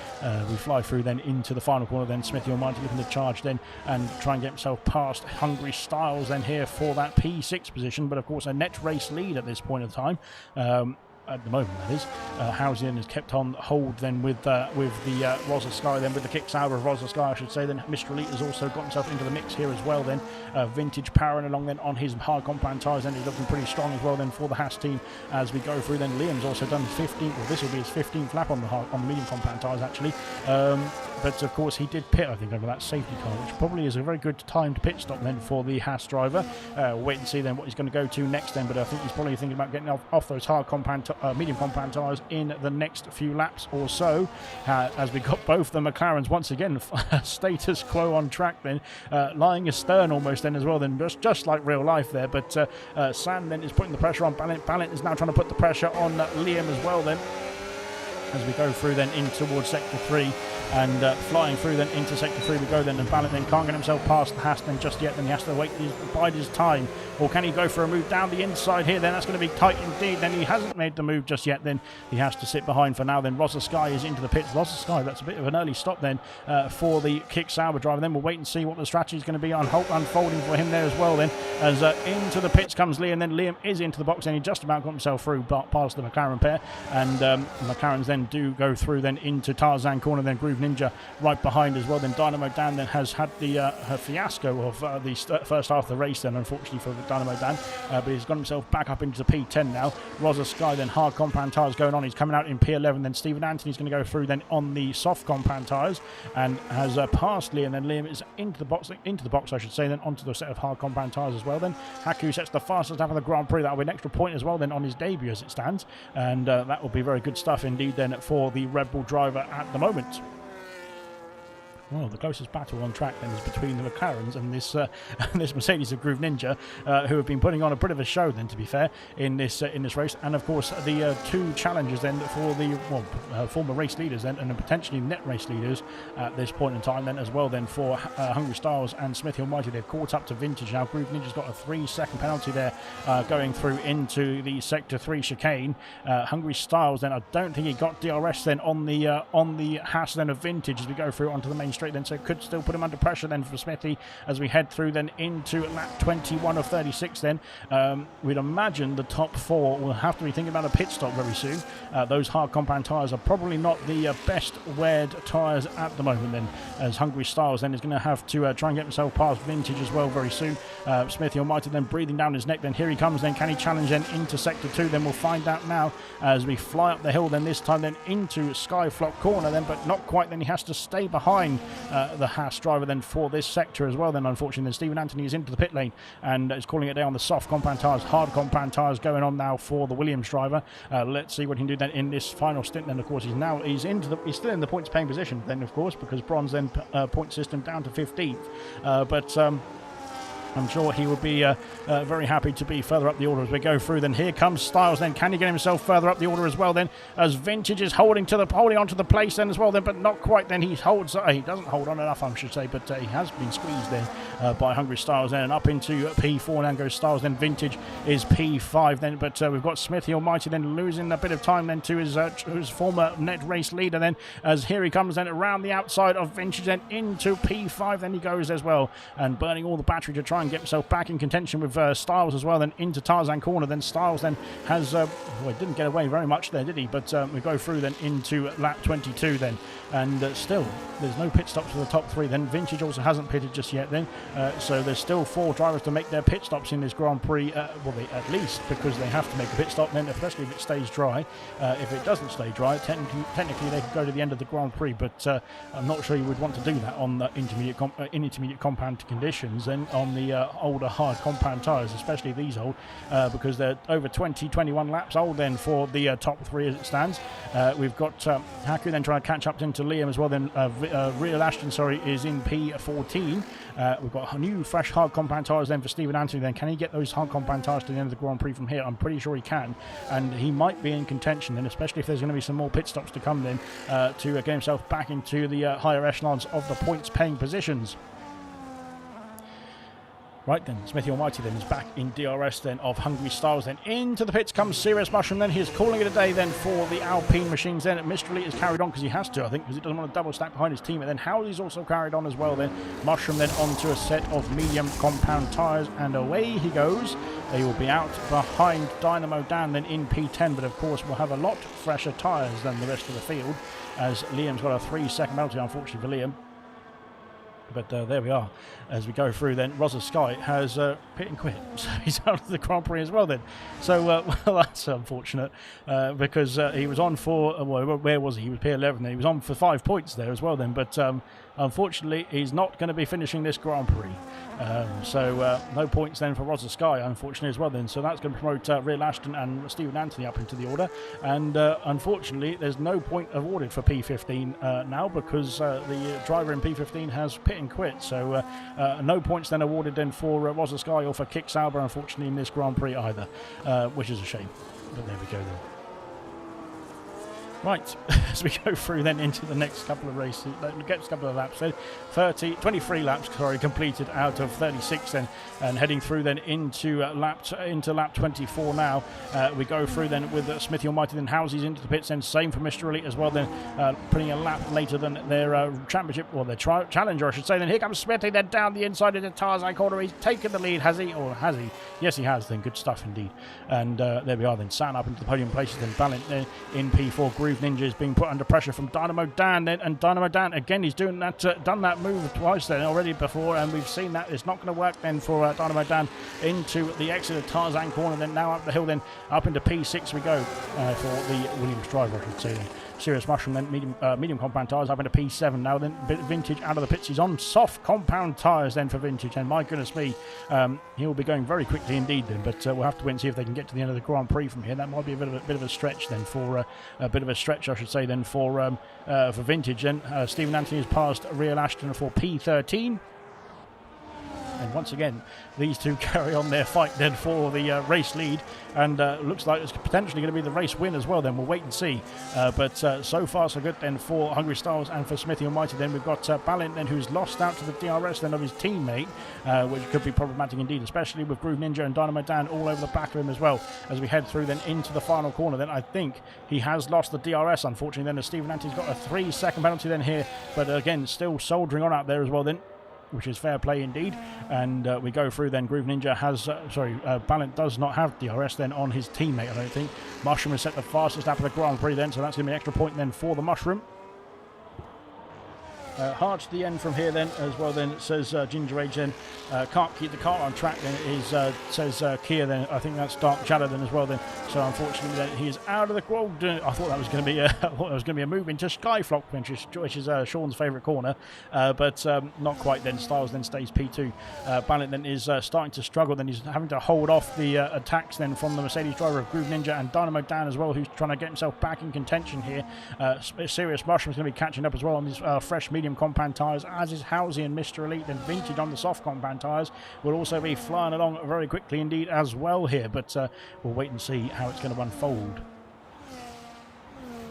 We fly through then into the final corner then. Smithy Almighty looking to charge then and try and get himself past Hungry Styles then here for that P6 position. But of course a net race lead at this point of time. At the moment, that is. Housen has kept on hold then with the Rosa Sky, then with the kick sour of Rosa Sky, I should say. Then Mr. Elite has also got himself into the mix here as well then. Vintage powering along then on his hard compound tyres, and he's looking pretty strong as well then for the Haas team as we go through. Then Liam's also done 15, well this will be his 15th lap on the medium compound tyres actually. But of course he did pit, I think, over that safety car, which probably is a very good timed pit stop then for the Haas driver. We'll wait and see then what he's going to go to next then, but I think he's probably thinking about getting off those hard compound medium compound tyres in the next few laps or so, as we got both the McLarens once again status quo on track then, lying astern almost then as well then, just like real life there. But Sam then is putting the pressure on Ballant. Ballant is now trying to put the pressure on Liam as well then, as we go through then in towards sector 3. And flying through then into sector 3 we go then, and Ballant then can't get himself past the Haas then just yet. Then he has to bide his time, or can he go for a move down the inside here? Then that's going to be tight indeed. Then he hasn't made the move just yet, then he has to sit behind for now. Then Rosa Sky is into the pits. Rosa Sky, that's a bit of an early stop then for the kick sour driver. Then we'll wait and see what the strategy is going to be unfolding for him there as well then, as into the pits comes Liam. Then Liam is into the box, and he just about got himself through past the McLaren pair, and McLarens then do go through then into Tarzan corner. Then Groove Ninja right behind as well. Then Dynamo Dan then has had the her fiasco of the first half of the race then, unfortunately for Dynamo Dan, but he's got himself back up into the P10 now. Rosa Sky then hard compound tyres going on. He's coming out in P11. Then Stephen Anthony's going to go through then on the soft compound tyres and has passed Liam. Then Liam is into the box I should say, then onto the set of hard compound tyres as well. Then Haku sets the fastest lap of the Grand Prix. That'll be an extra point as well then on his debut as it stands, and that will be very good stuff indeed then for the Red Bull driver at the moment. Well, the closest battle on track then is between the McLarens and this this Mercedes of Groove Ninja, who have been putting on a bit of a show then, to be fair, in this race. And of course the two challengers then for the former race leaders then, and potentially net race leaders at this point in time then as well then for Hungry Styles and Smithy Almighty. They've caught up to Vintage now. Groove Ninja's got a 3-second penalty there going through into the sector 3 chicane. Hungry Styles then, I don't think he got DRS then on the Haas then of Vintage as we go through onto the main straight then, so it could still put him under pressure then for Smithy as we head through then into lap 21 of 36 then. We'd imagine the top 4 will have to be thinking about a pit stop very soon. Those hard compound tyres are probably not the best weared tyres at the moment then, as Hungry Styles then is going to have to try and get himself past Vintage as well very soon. Smithy Almighty then breathing down his neck. Then here he comes then. Can he challenge then into sector 2? Then we'll find out now as we fly up the hill then, this time then into Skyflock corner then, but not quite. Then he has to stay behind the Haas driver then for this sector as well then, unfortunately. Then Stephen Anthony is into the pit lane and is calling it down on the soft compound tyres. Hard compound tyres going on now for the Williams driver. Let's see what he can do then in this final stint then. Of course he's still in the points paying position then, of course, because bronze then point system down to 15th, but I'm sure he would be very happy to be further up the order as we go through. Then here comes Styles then. Can he get himself further up the order as well then, as Vintage is holding onto the place then as well then, but not quite. Then he doesn't hold on enough, I should say, but he has been squeezed then by Hungry Styles then, and up into P4 now goes Styles, then Vintage is P5 then, but we've got Smithy Almighty then losing a bit of time then to his former net race leader then, as here he comes then around the outside of Vintage then into P5, then he goes as well, and burning all the battery to try and get himself back in contention with Styles as well, then into Tarzan corner, then Styles then has, well, he didn't get away very much there, did he, but we go through then into lap 22 then, and still there's no pit stops for the top three then. Vintage also hasn't pitted just yet then, so there's still 4 drivers to make their pit stops in this Grand Prix, well, at least, because they have to make a pit stop then, especially if it stays dry. If it doesn't stay dry, technically they could go to the end of the Grand Prix, but I'm not sure you would want to do that on the intermediate compound conditions and on the older hard compound tyres, especially these old, because they're over 21 laps old then for the top 3 as it stands. We've got Haku then trying to catch up into Liam as well, then Real Ashton, sorry, is in P14. We've got new fresh hard compound tyres then for Stephen Anthony then. Can he get those hard compound tyres to the end of the Grand Prix from here? I'm pretty sure he can, and he might be in contention then, especially if there's going to be some more pit stops to come then, to get himself back into the higher echelons of the points paying positions. Right then, Smithy Almighty then is back in DRS then of Hungry Styles then. Into the pits comes Serious Mushroom then. He is calling it a day then for the Alpine machines then. Mr. Elite is carried on because he has to, I think, because he doesn't want to double stack behind his team. And then Howley's also carried on as well then. Mushroom then onto a set of medium compound tyres, and away he goes. They will be out behind Dynamo Dan then in P10, but of course we'll have a lot fresher tyres than the rest of the field, as Liam's got a 3-second penalty, unfortunately for Liam. But there we are. As we go through then, Rosa Sky has pit and quit. So he's out of the Grand Prix as well then. So, well, that's unfortunate, because he was on for, well, where was he? He was P11 then. He was on for 5 points there as well then. But unfortunately, he's not going to be finishing this Grand Prix. So no points then for Rosa Sky, unfortunately, as well then. So that's going to promote Real Ashton and Stephen Anthony up into the order. And unfortunately, there's no point awarded for P15 now, because the driver in P15 has pit and quit. So no points then awarded then for Rosa Sky or for Kick Sauber, unfortunately, in this Grand Prix either, which is a shame. But there we go then. Right, as we go through then into the next couple of races, next couple of laps then, 23 laps, sorry, completed out of 36 then, and heading through then into lap 24 now. We go through then with Smithy Almighty, then Housies into the pits, then same for Mr. Elite as well, then putting a lap later than their championship, or their challenger, I should say. Then here comes Smithy, then down the inside of the Tarzan corner. He's taken the lead, has he? Or has he? Yes, he has then. Good stuff indeed. And there we are then, sat up into the podium places, then Balint then in P4. Groove Ninja is being put under pressure from Dynamo Dan then, and Dynamo Dan again, he's doing that, done that move twice then already before, and we've seen that it's not going to work then for Dynamo Dan into the exit of Tarzan corner. Then now up the hill, then up into P6 we go for the Williams driver, I should say then. Serious Mushroom then medium compound tyres up into P7 now. Then Vintage out of the pits. He's on soft compound tyres then for Vintage, and my goodness me, he'll be going very quickly indeed then. But we'll have to wait and see if they can get to the end of the Grand Prix from here. That might be a bit of a stretch then for I should say then for Vintage. Then Stephen Anthony has passed Real Ashton for P13. And once again, these two carry on their fight then for the race lead, and looks like it's potentially going to be the race win as well then. We'll wait and see. But so far so good then for Hungry Styles and for Smithy Almighty. Then we've got Balint then, who's lost out to the DRS then of his teammate, which could be problematic indeed, especially with Groove Ninja and Dynamo Dan all over the back of him as well. As we head through then into the final corner, then I think he has lost the DRS, unfortunately. Then as Stephen Anthony's got a 3-second penalty then here, but again, still soldiering on out there as well then, which is fair play indeed. And we go through then. Groove Ninja has, Balint does not have DRS then on his teammate, I don't think. Mushroom has set the fastest lap of the Grand Prix then, so that's going to be an extra point then for the Mushroom. Hard to the end from here then as well then, says Ginger Age then. Can't keep the car on track then, is says Kia then. I think that's Dark Shadow then as well then. So unfortunately then he is out of the world. I thought that was going to be a move into Skyflock, which is Sean's favourite corner, but not quite then. Styles then stays P2. Balint then is starting to struggle then. He's having to hold off the attacks then from the Mercedes driver of Groove Ninja and Dynamo Dan as well, who's trying to get himself back in contention here. Serious Mushroom's going to be catching up as well on these fresh medium compound tyres, as is Housey and Mr. Elite. And Vintage on the soft compound tyres will also be flying along very quickly indeed as well here, but we'll wait and see how it's going to unfold.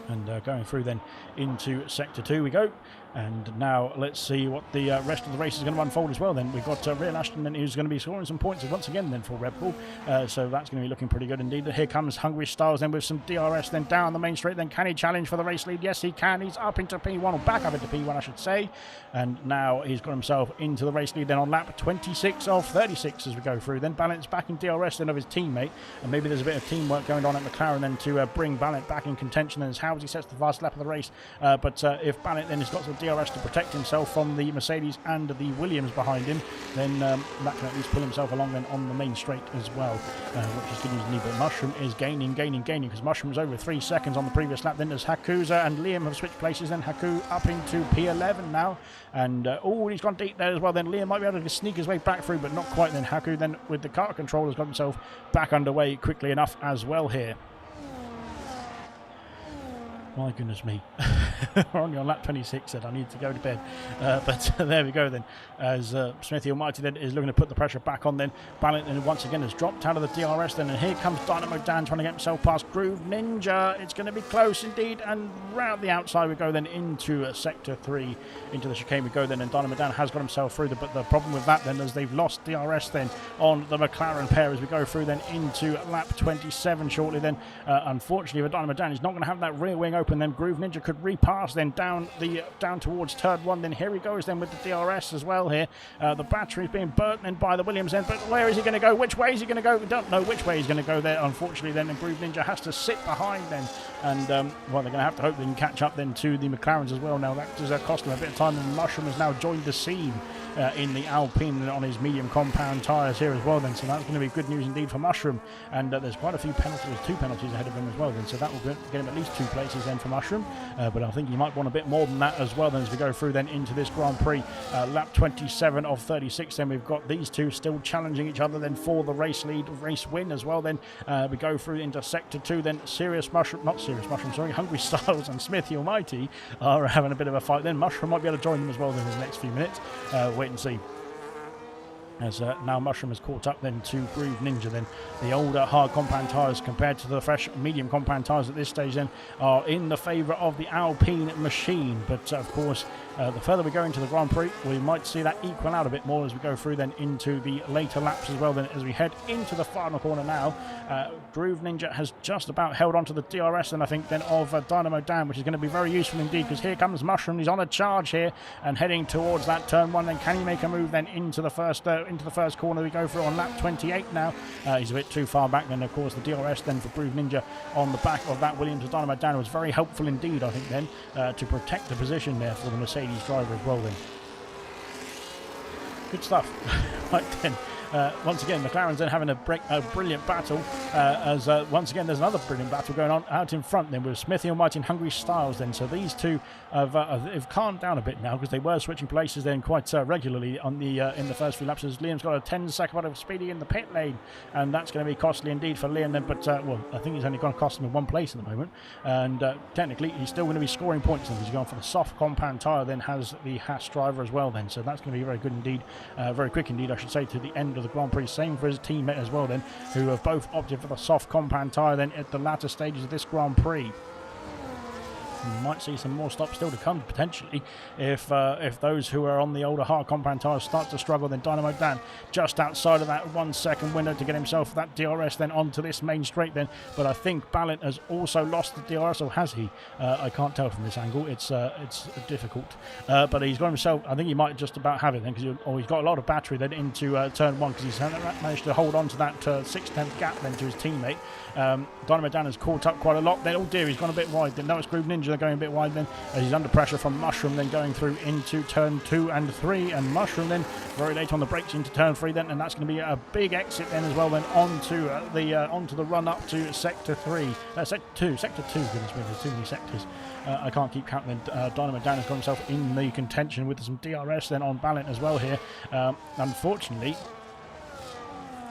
And going through then into Sector 2 we go. And now let's see what the rest of the race is going to unfold as well then. We've got Real Ashton then, who's going to be scoring some points once again then for Red Bull. So that's going to be looking pretty good indeed. Here comes Hungry Styles then with some DRS then down the main straight. Then can he challenge for the race lead? Yes, he can. He's up into P1, or back up into P1 I should say. And now he's got himself into the race lead then on lap 26 of 36 as we go through. Then Balint's back in DRS then of his teammate. And maybe there's a bit of teamwork going on at McLaren then to bring Balint back in contention. And as how he sets the fast lap of the race. But if Balint then has got some DRS to protect himself from the Mercedes and the Williams behind him, then that can at least pull himself along then on the main straight as well, which is good news indeed. But Mushroom is gaining because Mushroom was over 3 seconds on the previous lap. Then there's Hakuza and Liam have switched places. Then Haku up into P11 now, and he's gone deep there as well. Then Liam might be able to sneak his way back through, but not quite. Then Haku then with the car control has got himself back underway quickly enough as well here. My goodness me. We're only on lap 26 and I need to go to bed. But there we go then. As Smithy Almighty then is looking to put the pressure back on then. Balint then once again has dropped out of the DRS then. And here comes Dynamo Dan trying to get himself past Groove Ninja. It's going to be close indeed. And round the outside we go then into Sector 3. Into the chicane we go then. And Dynamo Dan has got himself through. But the problem with that then is they've lost DRS then on the McLaren pair as we go through then into lap 27 shortly then. Unfortunately for Dynamo Dan, he's not going to have that rear wing open. Then Groove Ninja could repass then down towards turn 1. Then here he goes then with the DRS as well here. The battery's being burnt then by the Williams then, but where is he going to go? Which way is he going to go? We don't know which way he's going to go there, unfortunately then. And Groove Ninja has to sit behind then, and well, they're going to have to hope they can catch up then to the McLarens as well. Now that does cost them a bit of time, and Mushroom has now joined the scene in the Alpine on his medium compound tyres here as well then, so that's going to be good news indeed for Mushroom. And there's quite a few penalties, 2 penalties ahead of him as well then, so that will get him at least 2 places then for Mushroom, but I think he might want a bit more than that as well then as we go through then into this Grand Prix. Lap 27 of 36 then, we've got these two still challenging each other then for the race lead, race win as well then. We go through into Sector 2 then. Hungry Styles and Smithy Almighty are having a bit of a fight then. Mushroom might be able to join them as well then in the next few minutes. Wait and see. As now Mushroom has caught up then to Groove Ninja then. The older hard compound tyres compared to the fresh medium compound tyres at this stage then are in the favour of the Alpine machine. But of course the further we go into the Grand Prix, we might see that equal out a bit more as we go through then into the later laps as well then. As we head into the final corner now, Groove Ninja has just about held on to the DRS then I think then of Dynamo Dan, which is going to be very useful indeed, because here comes Mushroom. He's on a charge here and heading towards that turn 1 then. Can he make a move then into the first corner we go through on lap 28 now? He's a bit too far back then. Of course the DRS then for Groove Ninja on the back of that Williams of Dynamo Dan was very helpful indeed I think then to protect the position there for the Mercedes driver as well then. Good stuff. Right then. Once again, McLaren's then having a brilliant battle, as once again there's another brilliant battle going on out in front then with Smithy Almighty and Hungry Styles then. So these two have calmed down a bit now, because they were switching places then quite regularly on the in the first few laps, as Liam's got a 10-second out of speeding in the pit lane, and that's going to be costly indeed for Liam then. But well, I think he's only going to cost him in 1 place at the moment, and technically he's still going to be scoring points then, because he's going for the soft compound tyre then, has the Haas driver as well then. So that's going to be very good indeed, very quick indeed I should say, to the end of the Grand Prix. Same for his teammate as well then, who have both opted for the soft compound tyre then at the latter stages of this Grand Prix. You might see some more stops still to come potentially if those who are on the older hard compound tyres start to struggle. Then Dynamo Dan just outside of that 1 second window to get himself that DRS then onto this main straight then. But I think Balint has also lost the DRS, or has he? I can't tell from this angle. It's difficult. But he's got himself, I think he might just about have it then, because he's got a lot of battery then into turn 1, because he's managed to hold on to that 6/10 gap then to his teammate. Dynamo Dan has caught up quite a lot then. Oh dear, he's gone a bit wide then. No, it's Groove Ninja, they're going a bit wide then, as he's under pressure from Mushroom then going through into turn 2 and 3, and Mushroom then very late on the brakes into turn 3 then, and that's going to be a big exit then as well then onto the run up to sector 3, sector 2, goodness me, there's too many sectors. I can't keep counting. Dynamo Dan has got himself in the contention with some DRS then on Balint as well here. Unfortunately,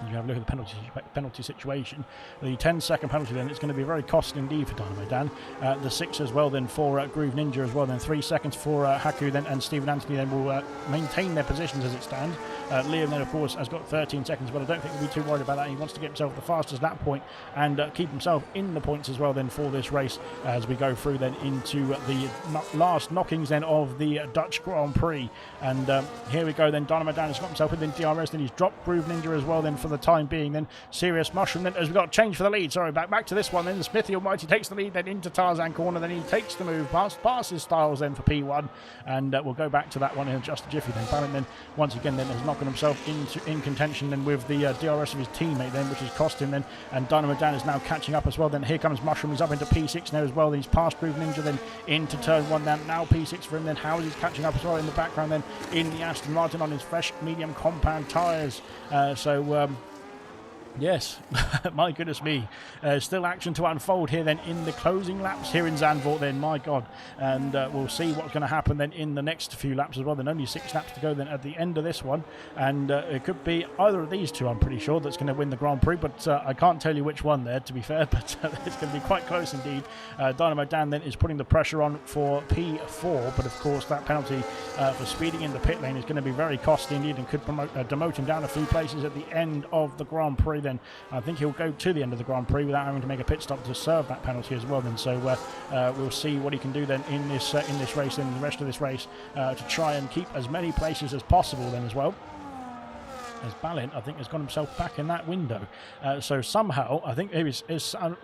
you have a look at the penalty situation. The 10-second penalty then, it's going to be very costly indeed for Dynamo Dan. The 6 as well then for Groove Ninja as well then. 3 seconds for Haku then, and Stephen Anthony then will maintain their positions as it stands. Liam then, of course, has got 13 seconds, but I don't think he'll be too worried about that. He wants to get himself the fastest lap point and keep himself in the points as well then for this race as we go through then into the last knockings then of the Dutch Grand Prix. And here we go then. Dynamo Dan has got himself within DRS, then he's dropped Groove Ninja as well then for the time being. Then Serious Mushroom then, as we've got a change for the lead. Sorry, back to this one then. Smithy Almighty takes the lead then into Tarzan corner, then he takes the move, passes Styles then for P1, and we'll go back to that one in just a jiffy then. Ballin then once again then has knocked himself in contention then with the DRS of his teammate then, which has cost him then, and Dynamo Dan is now catching up as well. Then here comes Mushroom, he's up into P6 now as well. Then he's past Groove Ninja then into turn 1 then, now P6 for him. Then Howie's catching up as well in the background then in the Aston Martin on his fresh medium compound tyres. Yes, my goodness me. Still action to unfold here then in the closing laps here in Zandvoort then, my God. And we'll see what's going to happen then in the next few laps as well. Then only 6 laps to go then at the end of this one. And it could be either of these two, I'm pretty sure, that's going to win the Grand Prix. But I can't tell you which one there, to be fair. But it's going to be quite close indeed. Dynamo Dan then is putting the pressure on for P4. But of course, that penalty for speeding in the pit lane is going to be very costly indeed and could demote him down a few places at the end of the Grand Prix. Then I think he'll go to the end of the Grand Prix without having to make a pit stop to serve that penalty as well. Then, so we'll see what he can do then in this race, and the rest of this race, to try and keep as many places as possible then as well. As Balint, I think, has got himself back in that window. So somehow, I think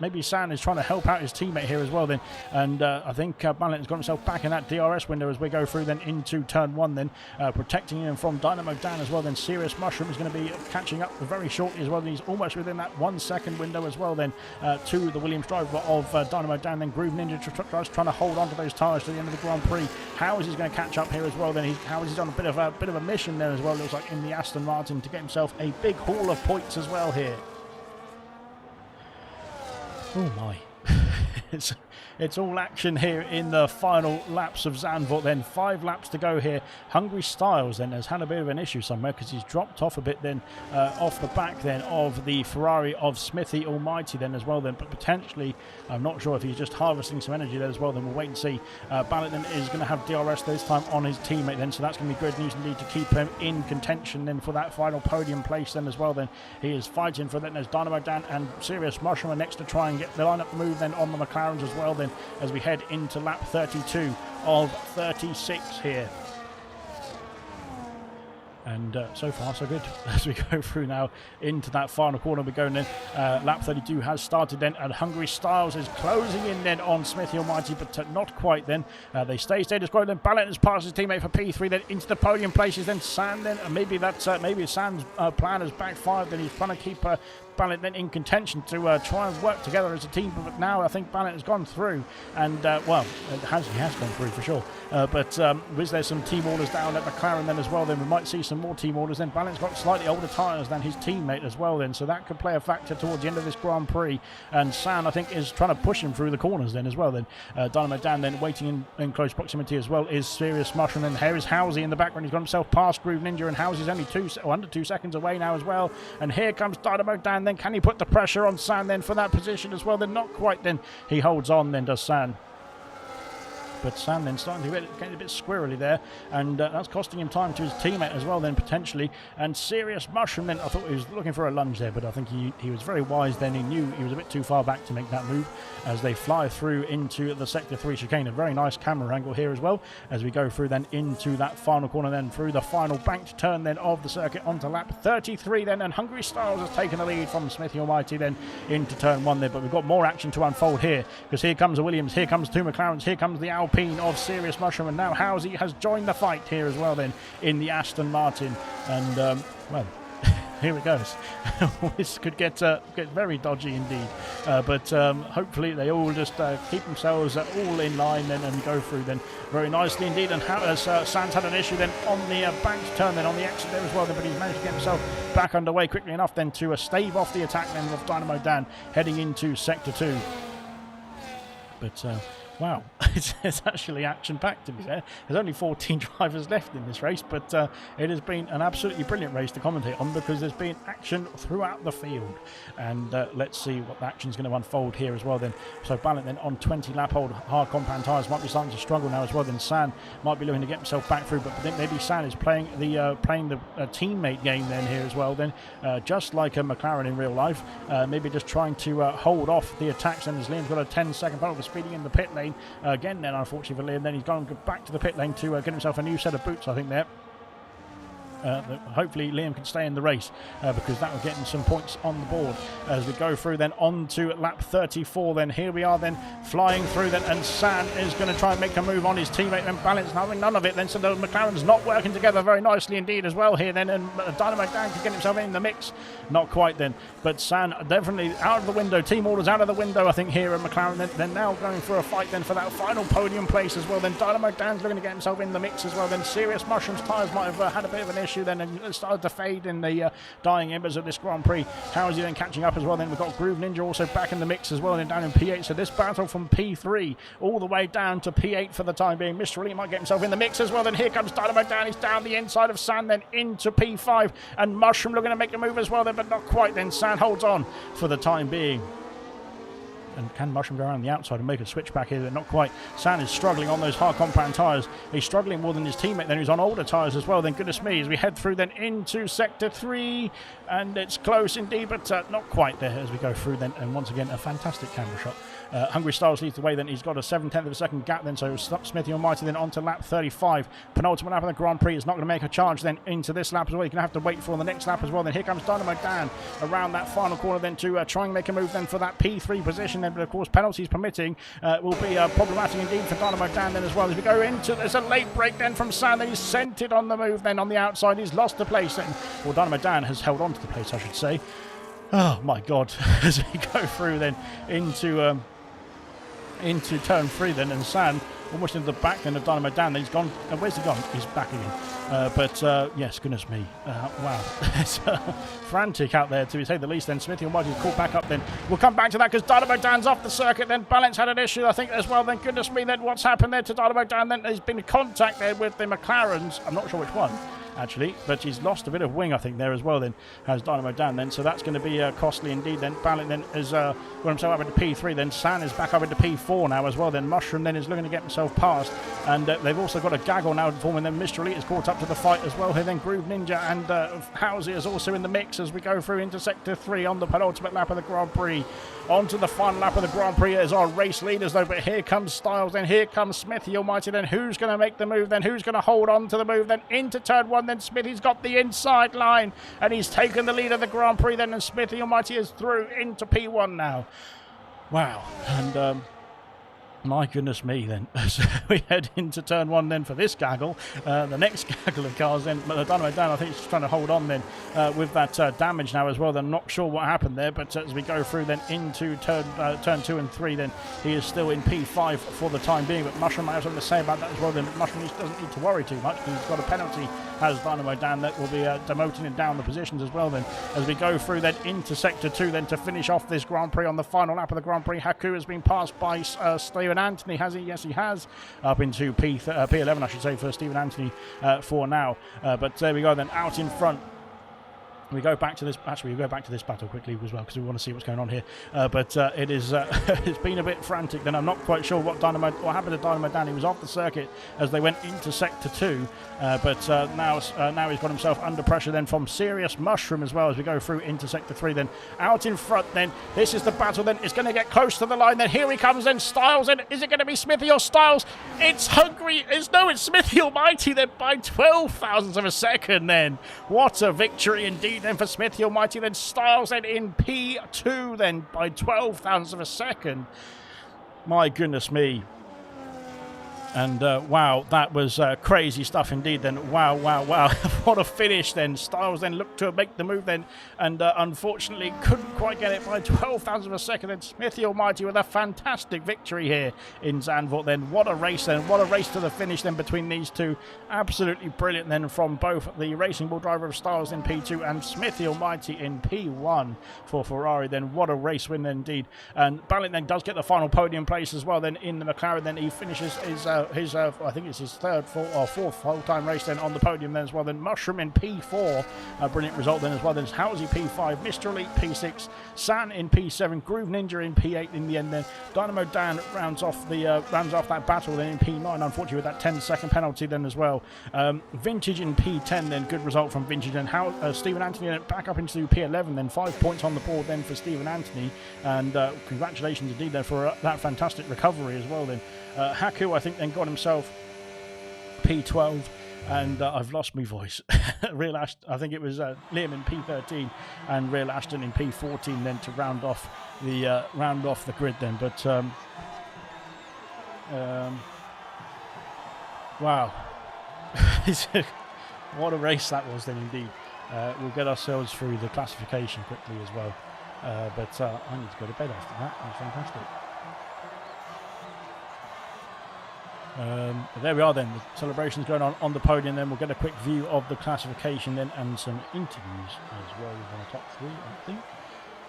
maybe San is trying to help out his teammate here as well then. And I think Balint has got himself back in that DRS window as we go through then into turn 1 then, protecting him from Dynamo Dan as well. Then Serious Mushroom is going to be catching up very shortly as well. And he's almost within that 1 second window as well then, to the Williams driver of Dynamo Dan. Then Groove Ninja trying to hold on to those tyres to the end of the Grand Prix. Howes is going to catch up here as well then. Howes is on a bit of a mission there as well, looks like, in the Aston Martin, to get himself a big haul of points as well here. Oh my. It's all action here in the final laps of Zandvoort then. 5 laps to go here. Hungry Styles then has had a bit of an issue somewhere because he's dropped off a bit then, off the back then of the Ferrari of Smithy Almighty then as well then. But potentially, I'm not sure if he's just harvesting some energy there as well. Then we'll wait and see. Balint then is going to have DRS this time on his teammate then, so that's going to be good news indeed to keep him in contention then for that final podium place then as well. Then he is fighting for that. There's Dynamo Dan and Serious Mushroom are next to try and get the lineup move then on the McLarens as well then, as we head into lap 32 of 36 here. And so far so good as we go through now into that final corner. We're going in. Lap 32 has started then, and Hungry Styles is closing in then on Smithy Almighty, but not quite then. They stay status quo. Then Balint has passed his teammate for P3 then into the podium places. Then San then, maybe San's plan has backfired. Then he's trying to keep Balint then in contention to try and work together as a team, but now I think Balint has gone through, and he has gone through for sure. But was there some team orders down at McLaren then as well? Then we might see some more team orders. Then Balint's got slightly older tyres than his teammate as well. Then so that could play a factor towards the end of this Grand Prix. And San, I think, is trying to push him through the corners then as well. Then Dynamo Dan then waiting in close proximity as well is Serious Mushroom. And here is Housey in the background. He's got himself past Groove Ninja, and Housey's only under 2 seconds away now as well. And here comes Dynamo Dan. Then can he put the pressure on San then for that position as well? Then not quite. Then he holds on. Then does San. But San then starting to get a bit squirrely there, and that's costing him time to his teammate as well then potentially. And Serious Mushroom then, I thought he was looking for a lunge there, but I think he was very wise then. He knew he was a bit too far back to make that move as they fly through into the Sector 3 chicane. A very nice camera angle here as well as we go through then into that final corner, then through the final banked turn then of the circuit onto lap 33 then, and Hungry Styles has taken the lead from Smithy Almighty then into turn 1 there. But we've got more action to unfold here, because here comes a Williams, here comes 2 McLarens, here comes the Alpine of Serious Mushroom, and now Housey has joined the fight here as well then in the Aston Martin. And well, here it goes. This could get very dodgy indeed, but hopefully they all just keep themselves all in line then and go through then very nicely indeed. And Sands had an issue then on the banked turn then on the exit there as well then, but he's managed to get himself back underway quickly enough then to stave off the attack then of Dynamo Dan heading into Sector 2. But Wow, it's actually action-packed to be fair. There's only 14 drivers left in this race, but it has been an absolutely brilliant race to commentate on because there's been action throughout the field. And let's see what the action's going to unfold here as well then. So Ballant then on 20 lap-old hard compound tyres might be starting to struggle now as well. Then San might be looking to get himself back through, but I think maybe San is playing the teammate game then here as well then, just like a McLaren in real life. Maybe just trying to hold off the attacks, and as Liam's got a 10-second penalty for speeding in the pit lane. Again then unfortunately for Liam, then he's gone back to the pit lane to get himself a new set of boots I think there. Hopefully Liam can stay in the race because that will get him some points on the board as we go through then on to lap 34 then. Here we are then flying through then, and San is going to try and make a move on his teammate then Balance having none of it then, so the McLaren's not working together very nicely indeed as well here then, and Dynamo Dan can get himself in the mix. Not quite then, but San definitely out of the window, team orders out of the window I think here at McLaren. They're now going for a fight then for that final podium place as well then. Dynamo Dan's looking to get himself in the mix as well then. Serious Mushrooms tyres might have had a bit of an issue then, and it started to fade in the dying embers of this Grand Prix. How is he then catching up as well then? We've got Groove Ninja also back in the mix as well, and down in P8. So this battle from P3 all the way down to P8 for the time being. Mr. Elite might get himself in the mix as well. Then here comes Dynamo Dan. He's down the inside of San then into P5, and Mushroom looking to make a move as well then, but not quite then. San holds on for the time being. And can Mushroom go around the outside and make a switch back here? But not quite. San is struggling on those hard compound tyres. He's struggling more than his teammate then, who's on older tyres as well. Then goodness me, as we head through then into Sector 3. And it's close indeed, but not quite there as we go through then. And once again, a fantastic camera shot. Hungry Styles leads the way then. He's got a 7/10 of a second gap then, so Smithy Almighty then on to lap 35. Penultimate lap of the Grand Prix is not going to make a charge then into this lap as well. You're going to have to wait for the next lap as well. Then here comes Dynamo Dan around that final corner then to try and make a move then for that P3 position then, but of course penalties permitting will be problematic indeed for Dynamo Dan then as well. As we go into, there's a late break then from San. He's sent it on the move then on the outside. He's lost the place then. Well, Dynamo Dan has held on to the place I should say. Oh my god, as we go through then into turn 3 then, and San almost into the back then of Dynamo Dan. He's gone. Where's he gone? He's back again. Yes, goodness me. Wow. It's frantic out there to say the least then. Smithy Almighty's caught back up then. We'll come back to that because Dynamo Dan's off the circuit then. Balance had an issue I think as well then. Goodness me then, what's happened there to Dynamo Dan then? There's been contact there with the McLarens. I'm not sure which one actually, but he's lost a bit of wing I think there as well then, has Dynamo Dan then, so that's going to be costly indeed then. Ballant then has got himself up into P3 then. San is back up into P4 now as well then. Mushroom then is looking to get himself past, and they've also got a gaggle now forming then. Mr. Elite is caught up to the fight as well here then. Groove Ninja and Housie is also in the mix as we go through into Sector 3 on the penultimate lap of the Grand Prix. On to the final lap of the Grand Prix as our race leaders though, but here comes Styles then, here comes Smithy Almighty then. Who's going to make the move then? Who's going to hold on to the move then into turn 1 then? Smithy's got the inside line and he's taken the lead of the Grand Prix then, and Smithy Almighty is through into P1 now. Wow. And my goodness me then, as we head into turn 1 then for this gaggle, the next gaggle of cars then. But Dynamo Dan I think is trying to hold on then with that damage now as well. They're not sure what happened there, but as we go through then into turn 2 and 3 then, he is still in P5 for the time being. But Mushroom might have something to say about that as well then. Mushroom doesn't need to worry too much because he's got a penalty, has Dynamo Dan, that will be demoting him down the positions as well then. As we go through then into Sector 2 then to finish off this Grand Prix on the final lap of the Grand Prix. Haku has been passed by Stephen Anthony, has he? Yes, he has. Up into P11, I should say, for Stephen Anthony for now. But there we go then, out in front. We go back to this. Actually, we go back to this battle quickly as well because we want to see what's going on here. But it is. It's been a bit frantic. Then I'm not quite sure what happened to Dynamo Dan. He was off the circuit as they went into Sector 2. But now he's got himself under pressure then from Serious Mushroom as well as we go through into Sector 3. Then out in front. Then this is the battle. Then it's going to get close to the line. Then here he comes. Then Styles. Then is it going to be Smithy or Styles? It's Hungry. It's Smithy Almighty. Then by 12 thousandths of a second. Then what a victory indeed. Then for Smithy Almighty, then Styles then in P2 then by 12 thousandths of a second. My goodness me. And wow, that was crazy stuff indeed then. Wow, wow, wow. What a finish then. Styles then looked to make the move then, and unfortunately couldn't quite get it by 12,000 of a second. Then Smithy Almighty with a fantastic victory here in Zandvoort then. What a race then. What a race to the finish then between these two. Absolutely brilliant then from both the Racing Bull driver of Styles in P2 and Smithy Almighty in P1 for Ferrari then. What a race win then indeed. And Balint then does get the final podium place as well then in the McLaren. Then he finishes his I think it's his fourth full-time race then on the podium then as well. Then Mushroom in P4, a brilliant result then as well. Then Housey P5, Mr. Elite P6, San in P7, Groove Ninja in P8 in the end. Then Dynamo Dan rounds off that battle then in P9, unfortunately with that 10-second penalty then as well. Vintage in P10 then, good result from Vintage. And Stephen Anthony then back up into P11 then, 5 points on the board then for Stephen Anthony, and congratulations indeed there for that fantastic recovery as well then. Haku, I think, then got himself P12, and I've lost my voice. Real Ashton, I think it was Liam in P13, and Real Ashton in P14 then to round off the grid then. But wow, what a race that was then indeed. We'll get ourselves through the classification quickly as well. But I need to go to bed after that. That's fantastic. There we are then, the celebrations going on the podium. Then we'll get a quick view of the classification then, and some interviews as well with our top three,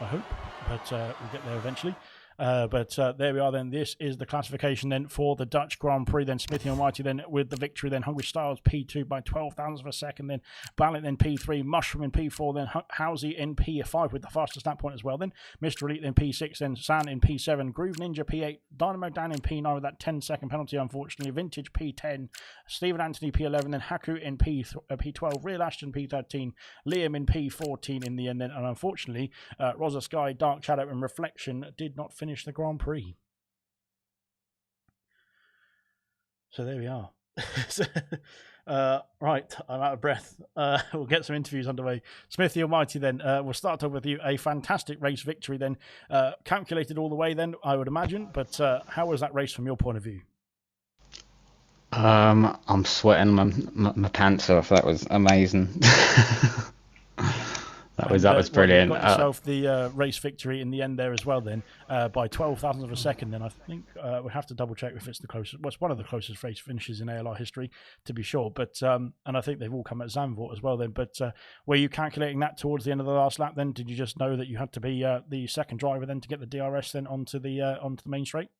I hope, but we'll get there eventually. But there we are then. This is the classification then for the Dutch Grand Prix. Then Smithy Almighty then with the victory. Then Hungry Styles P2 by 12,000 of a second. Then Balint then P3. Mushroom in P4. Then Housey in P5 with the fastest snap point as well. Then Mr. Elite in P6. Then San in P7. Groove Ninja P8. Dynamo Dan in P9 with that 10-second penalty, unfortunately. Vintage P10. Stephen Anthony P11. Then Haku in P12. Real Ashton P13. Liam in P14 in the end. Then, and unfortunately, Rosa Sky, Dark Shadow and Reflection did not finish the Grand Prix. So there we are. Right, I'm out of breath. We'll get some interviews underway. Smithy Almighty then, we'll start off with you. A fantastic race victory then, calculated all the way then, I would imagine, but how was that race from your point of view? I'm sweating my pants off. That was amazing. That was brilliant. You got yourself the race victory in the end there as well then, by 12,000 of a second. Then I think we have to double check if it's the closest. Well, it's one of the closest race finishes in ALR history, to be sure. But and I think they've all come at Zandvoort as well then. But were you calculating that towards the end of the last lap then? Did you just know that you had to be the second driver then to get the DRS then onto the main straight?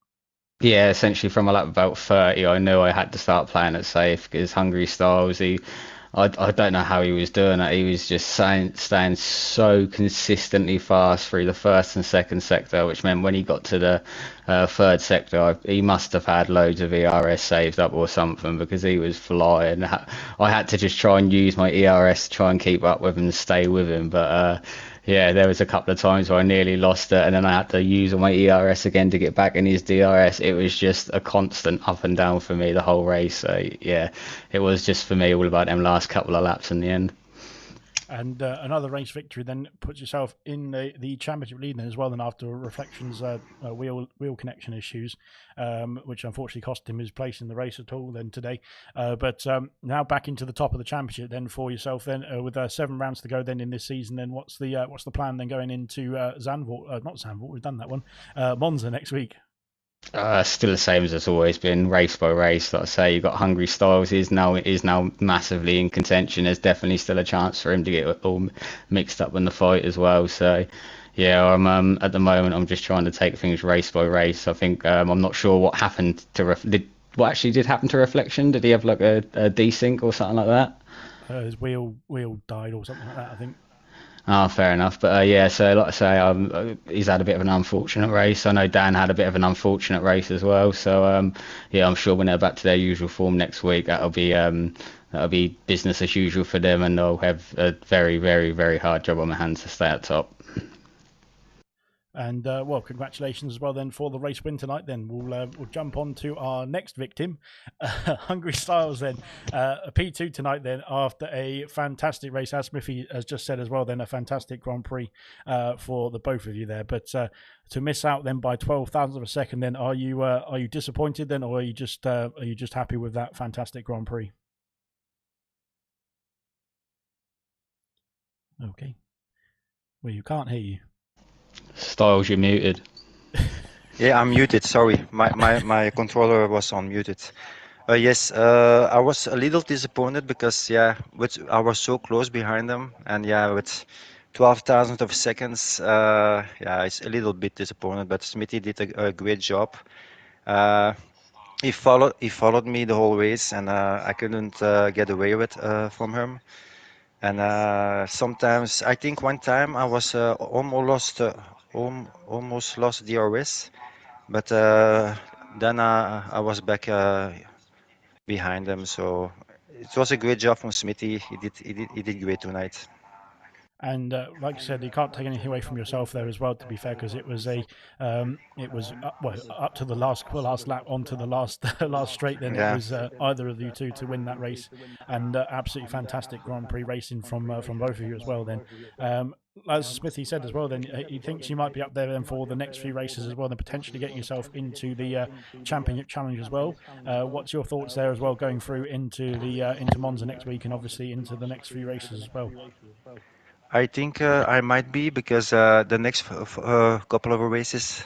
Yeah, essentially from a lap about 30, I knew I had to start playing it safe because Hungry Styles, I don't know how he was doing it. He was just staying so consistently fast through the first and second sector, which meant when he got to the third sector, he must have had loads of ERS saved up or something because he was flying. I had to just try and use my ERS to try and keep up with him and stay with him. But yeah, there was a couple of times where I nearly lost it, and then I had to use all my ERS again to get back in his DRS. It was just a constant up and down for me the whole race. So yeah, it was just for me all about them last couple of laps in the end. And another race victory then puts yourself in the championship lead then as well. Then after Reflection's wheel connection issues, which unfortunately cost him his place in the race at all then today. But now back into the top of the championship then for yourself then with 7 rounds to go then in this season. Then what's the plan then going into Zandvoort? Not Zandvoort, we've done that one. Monza next week. Still the same as it's always been, race by race. Like I say, you've got Hungry Styles is now massively in contention. There's definitely still a chance for him to get all mixed up in the fight as well. So yeah, I'm at the moment I'm just trying to take things race by race. I think I'm not sure what happened to what actually did happen to Reflection. Did he have like a desync or something like that? His wheel died or something like that, I think. Oh, fair enough. But yeah, so like I say, he's had a bit of an unfortunate race. I know Dan had a bit of an unfortunate race as well. So yeah, I'm sure when they're back to their usual form next week, that'll be business as usual for them, and they'll have a very, very, very hard job on their hands to stay at top. And well, congratulations as well then for the race win tonight. Then we'll jump on to our next victim, Hungry Styles. Then a P2 tonight. Then after a fantastic race, as Smithy has just said as well. Then a fantastic Grand Prix for the both of you there. But to miss out then by 12,000 of a second, then are you disappointed then, or are you just happy with that fantastic Grand Prix? Okay. Well, you can't hear you. Styles, you're muted. Yeah, I'm muted. Sorry, my controller was on muted. Yes, I was a little disappointed because I was so close behind them, and with 12,000 of seconds, it's a little bit disappointed. But Smithy did a great job. He followed me the whole race, and I couldn't get away with from him. And sometimes I think one time I was almost lost the DRS, but then I was back behind them. So it was a great job from Smithy. He did great tonight. And like I said, you can't take anything away from yourself there as well. To be fair, because it was up to the last lap onto the last last straight. Then it was either of you two to win that race, and absolutely fantastic Grand Prix racing from both of you as well. Then, as Smithy said as well, then he thinks you might be up there then for the next few races as well, then potentially getting yourself into the Championship Challenge as well. What's your thoughts there as well, going through into Monza next week and obviously into the next few races as well? I think I might be because the next couple of races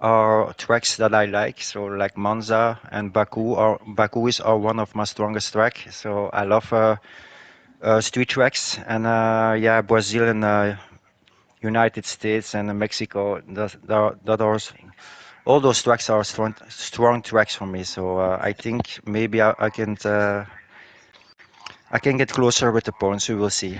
are tracks that I like. So like Monza and Baku is one of my strongest track. So I love street tracks, and Brazil and United States and Mexico. All those tracks are strong tracks for me. So I think maybe I can get closer with the points. We will see.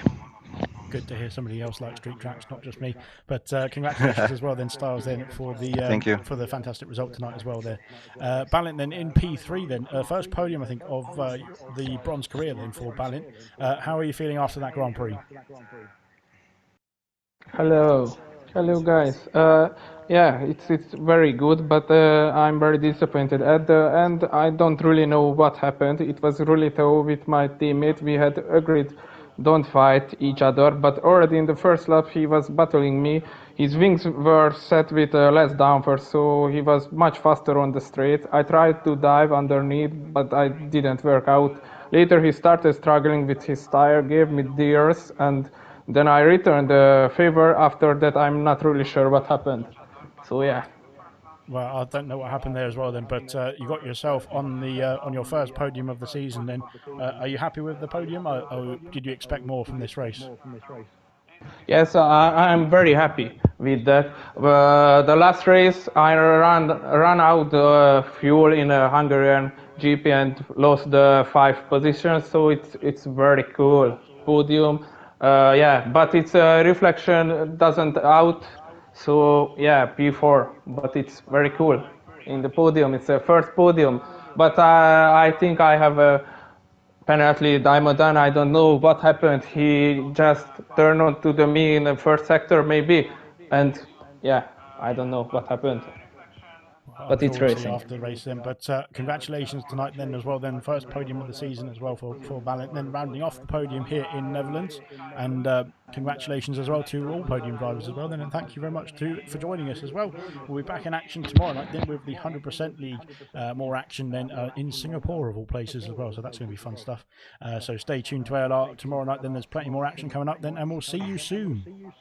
Good to hear somebody else likes street tracks, not just me. But congratulations as well, then Styles, then for the Thank you. for the fantastic result tonight as well. There, Balint then in P3, then first podium I think of the bronze career then for Balint. How are you feeling after that Grand Prix? Hello guys. It's very good, but I'm very disappointed. At the end, I don't really know what happened. It was really tough with my teammate. We had agreed don't fight each other, but already in the first lap he was battling me. His wings were set with less downforce, so he was much faster on the straight. I tried to dive underneath, but I didn't work out. Later he started struggling with his tire, gave me DRS, and then I returned the favor. After that, I'm not really sure what happened. So yeah. Well, I don't know what happened there as well then, but you got yourself on your first podium of the season. Then, are you happy with the podium, or did you expect more from this race? Yes, I'm very happy with that. The last race, I ran out fuel in a Hungarian GP and lost the 5 positions. So it's very cool podium. But its reflection doesn't out. So yeah, P4. But it's very cool in the podium. It's a first podium. But I think I have a penalty Daimodan. I don't know what happened. He just turned onto the me in the first sector maybe, and yeah, I don't know what happened. I'm sure we'll see after the race then. But congratulations tonight then as well. Then first podium of the season as well for Balint. Then rounding off the podium here in Netherlands. And congratulations as well to all podium drivers as well. Then and thank you very much for joining us as well. We'll be back in action tomorrow night then with the 100% League. More action then in Singapore of all places as well. So that's going to be fun stuff. So stay tuned to ALR tomorrow night. Then there's plenty more action coming up then, and we'll see you soon.